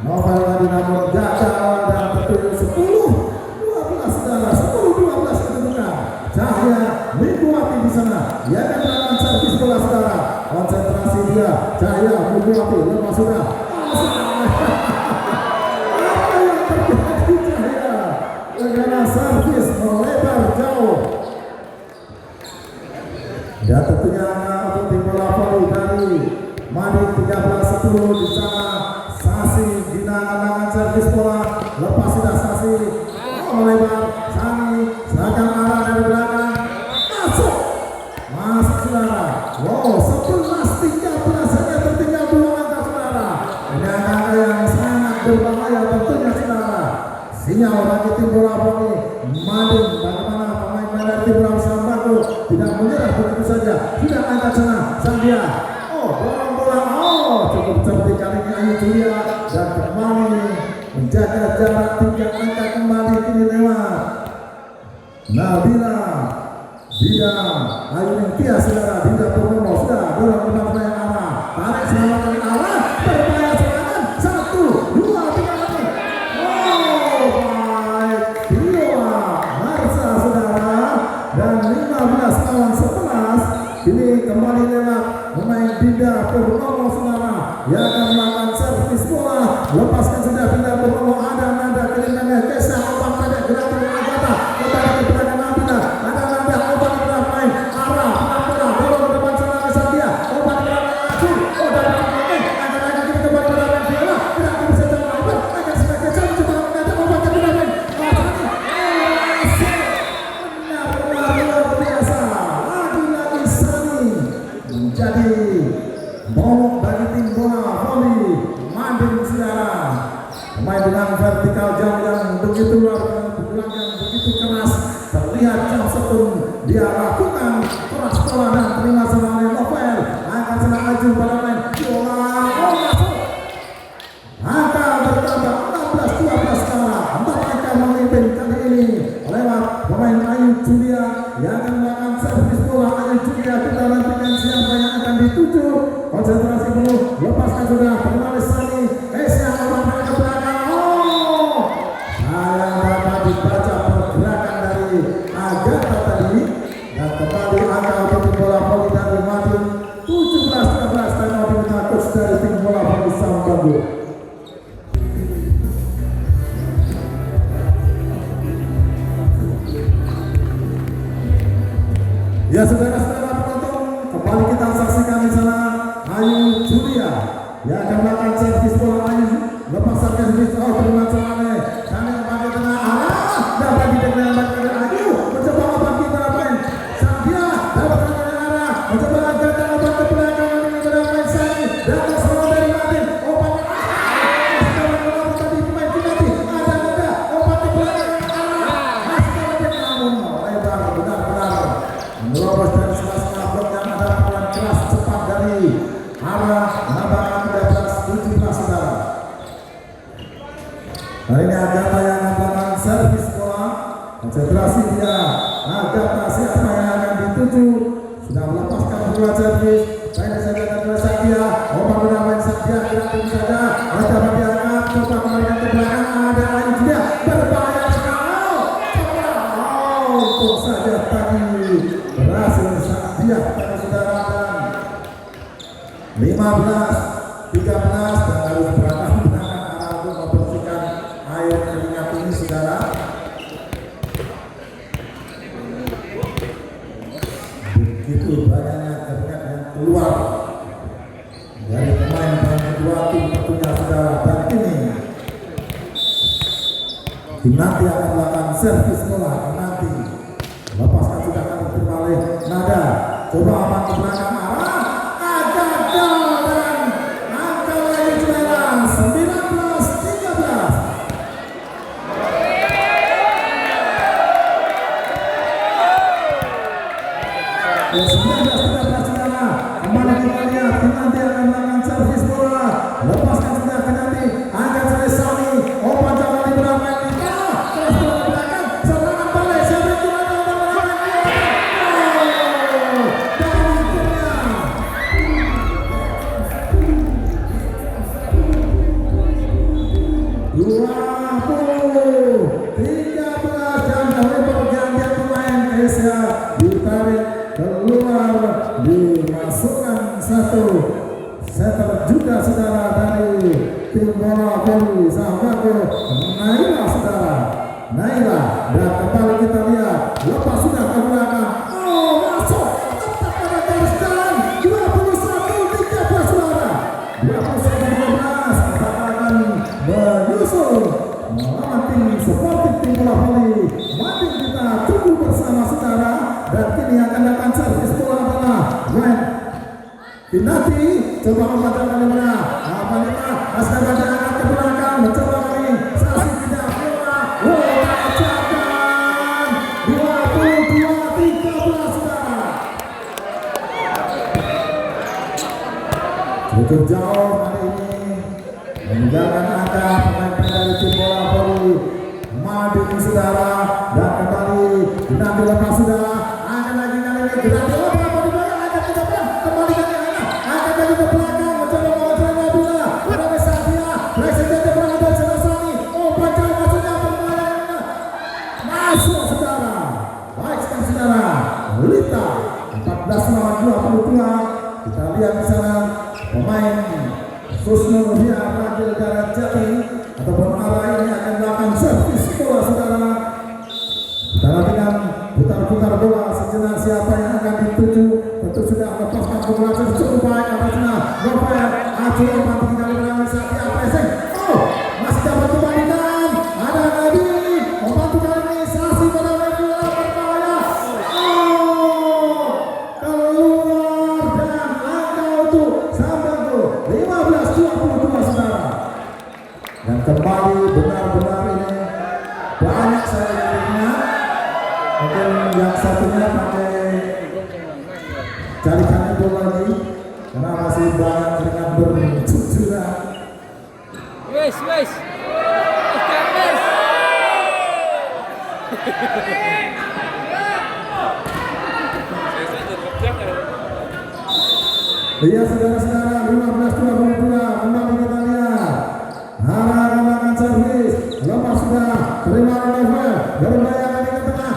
Novel tadi namun gagal dan tertuju 10-12 saudara, 10-12 kedudukan. Cahya Mikuati di sana, ia akan melakukan servis bola saudara. Konsentrasi dia, Cahya Mikuati lepas sudah. Apa yang terjadi Cahya? Karena servis melebar jauh. Dan tentunya untuk tim bola voli dari Madik 13-10 di sana. Sasi ginangan servis bola, lepas sudah Sasi melebar. Sani seragam arah dari belakang masuk saudara. Wow, 11-13 saja tertinggal 2 angka saudara. Ini angka yang sangat berbahaya tentunya saudara. Sinyal bagi tim bola voli Madin bagaimana pemain dari tim bola Sambago tidak menyerah begitu saja. Sudah angkat sana Sandia. Dorong bola. Cukup cerdik kali ini Ayu Julia dan kembali menjaga jarak 3 angka kembali kini lewat Nabila Bidang Ayu Ningtia saudara. Dinda Purnomo sudah dorong ke belakang arah, tarik selamatkan arah, berbahaya serangan 1, 2, 3 lagi. Baik Viola Marsa saudara, dan 15 lawan 11 ini kembali lewat pemain Dinda Purnomo saudara yang akan melakukan servis bola. Lepaskan sudah Dinda Purnomo, ada Nada kelindangan Kesa obat pada gerak dari Agatha kembali ke belakang Nabila, ada Nada obat pada main arah bola dorong ke depan sana ke Satya obat pada Acu dan akan lagi kita kembali pada main Viola tidak bisa jalan obat akan sudah Kesa mencoba Nada obat ke belakang benar-benar luar biasa. Lagi-lagi Sani menjadi momok bagi tim bola voli Madin saudara. Pemain dengan vertikal jam yang begitu luar pukulan yang begitu keras, terlihat jam setun dia lakukan keras bola dan terima sama Novel. Akan senang aju pada main Viola. Masuk angka bertambah 16-12 sekarang. 4 angka memimpin kali ini lewat pemain Ayu Julia yang akan melakukan servis bola. Ayu Julia kita nantikan siapa yang akan dituju. Konsentrasi penuh, lepaskan sudah kembali Sani Kesia obat ke belakang. Sayang dapat dibaca pergerakan dari Agatha tadi dan kembali angka untuk tim bola voli dari Madin 17-13 dan Madin coach dari tim bola voli Sambago. Ya saudara-saudara penonton, Dia akan melakukan servis bola lagi. Lepas servis terima Salane. Salane pakai tengah arah. Dapat ditekan Ayu. Mencoba obat kita main. Sabia dapat tengah arah. Mencoba agak obat ke belakang ini bermain Sani. Dan serangan dari Martin. Obat sekarang tadi pemain Kinati. Ada obat ke belakang arah. Masih namun lebar benar-benar melobos dari sela-sela blok yang ada pelan keras cepat dari arah Nabangan 17 saudara. Hari ini Agatha yang melakukan servis bola. Konsentrasi dia. Agatha siapa yang akan dituju. Sudah melepaskan bola servis. Saya saja dan Satya. Obat bermain Satya. Tidak saja. Agatha diangkat. Coba kembalikan ke belakang. Ada lagi dia. Berbahaya sekali. Untuk saja tadi berhasil Satya saudara. 15, 13 dan harus berangkat menggunakan arah untuk membersihkan air keringat ini saudara. Begitu banyaknya keringat yang keluar dari pemain kedua tim tentunya saudara. Dan ini Kinanti akan melakukan servis bola. Kinanti lepaskan sudah akan diterima oleh Nada. Coba aman ke belakang arah. Dan angka lagi juara 19-13. Ya 19-13 saudara. Kembali kita lihat Kinanti akan melakukan servis bola. Lepaskan sudah Kinanti. Angkat oleh Sani. Opan jangan diberangkat. Terus bola belakang. Serangan balik. Siapa yang juara untuk berangkat? Dimasukkan satu setter juga saudara dari tim bola voli sahabatku Naila saudara. Naila dan kembali kita lihat lepas sudah ke belakang. Masuk tepat pada garis jalan 21-13 saudara. 21-13 akan menyusul melawan tim sportif tim bola voli. Mari kita tunggu bersama saudara. Dan kini akan datang servis bola adalah Gwen Kinanti. Coba membaca kali mana Askara angkat ke belakang. Mencoba kali Sasi tidak bola. Ajakan 22-13 saudara. Cukup jauh kali ini meninggalkan angka pemain-pemain dari tim bola voli Madi saudara. Dan kembali Kinanti lepas saudara. Kinanti apa di belakang angkat ke depan. Kembali ke angkat lagi ke belakang. Mencoba mengontrol Nabila. Berada Satya. Presiden berada dari Selasani. Panjang maksudnya permainan. Masuk saudara. Baik sekali saudara. Lita 14 lawan 22. Kita lihat di sana pemain Susno Ria Ragil Darat Jati ataupun arah ini akan melakukan servis bola saudara. Kita nantikan putar-putar bola sejenak siapa yang akan dituju. Tentu sudah lepaskan bola cukup baik atasnya Novel Aceh empat kali berangkat Satya pressing. Masih dapat kembalikan. Ada Nabi membantu kali ini Sasi pada bola berbahaya. Keluar dan angka untuk Sambango 15-22 saudara. Dan kembali benar-benar ini banyak saya ingat. Mungkin yang satunya pakai carikan itu lagi karena masih banyak keringat bercucuran. Wes. Iya saudara-saudara 15-22 kembali kita lihat. Arah akan servis lepas sudah terima Novel berbahaya kali ke tengah.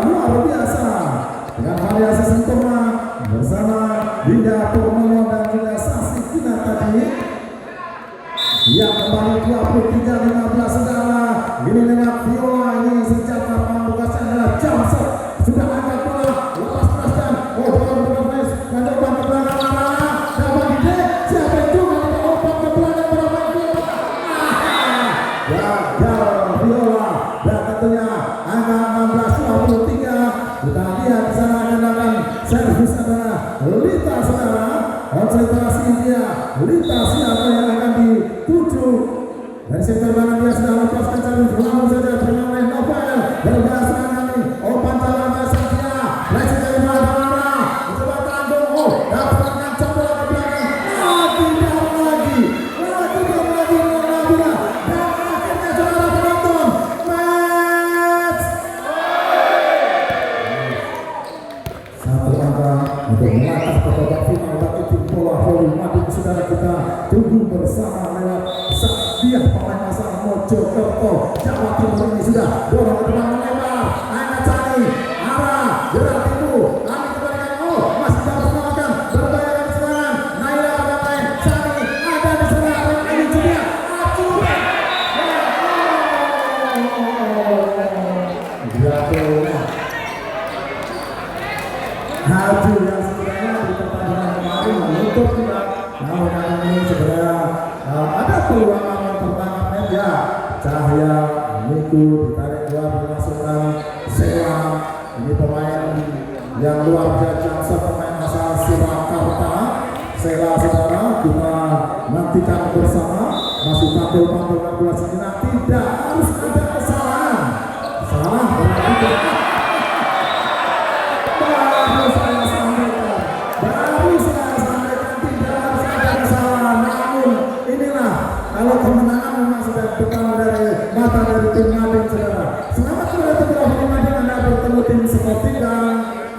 Luar biasa dengan variasi sempurna bersama Dinda Purnomo dan juga Sasi Kina tadi. Ya kembali 23-15 saudara. ini lewat Viola, ini sejak pembukasnya adalah Jamset, sudah angkat bola, lepas teruskan, bola Fris, lanjut ke belakang Lara, dapat ide, siapa itu kali obat ke belakang bermain Viola, gagal Viola, dan tentunya angka 16-23, kita lihat di sana akan servis adalah Lita saudara, konsentrasi dia, Lita siapa yang akan dituju dari sektor kanan dia sudah lepaskan servis langsung saja bermain Novel berbahas serangan ini Pancaran Sasia lagi dari Madara mencoba tanggung dapatkan coba ke belakang lagi dan akhirnya saudara penonton match satu angka untuk melangkah ke babak final bagi tim bola voli Mading. Saudara kita tunggu bersama lewat Sabiah pemain asal Mojokerto Jawa Timur ini sudah dorong ke depan melebar Aina Cani arah gerak tipu kami kembalikan masih dapat melakukan berbayaran serangan Naila bermain Cani ada di sana ini juga Haju yang sebenarnya di pertandingan kemarin menutup tidak namun kali ini sebenarnya ada peluang namun tertangkapnya ya Cahaya Niku ditarik keluar dimasukkan Sela ini pemain yang luar biasa pemain asal Surakarta Sela saudara kita nantikan bersama masih pantul regulasi kita tidak harus ada kesalahan salah berarti kalau kemenangan memang sudah depan dari mata dari tim Mading saudara. Selamat berarti telah Mading Anda bertemu tim Sekotika.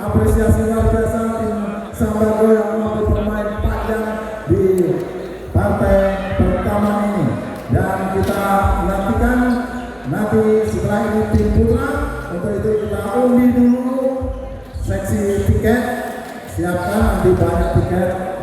Apresiasi luar biasa tim Sambago yang mampu bermain panjang di partai pertama ini. Dan kita nantikan nanti setelah ini tim putra. Untuk itu kita undi dulu seksi tiket. Siapkan nanti banyak tiket.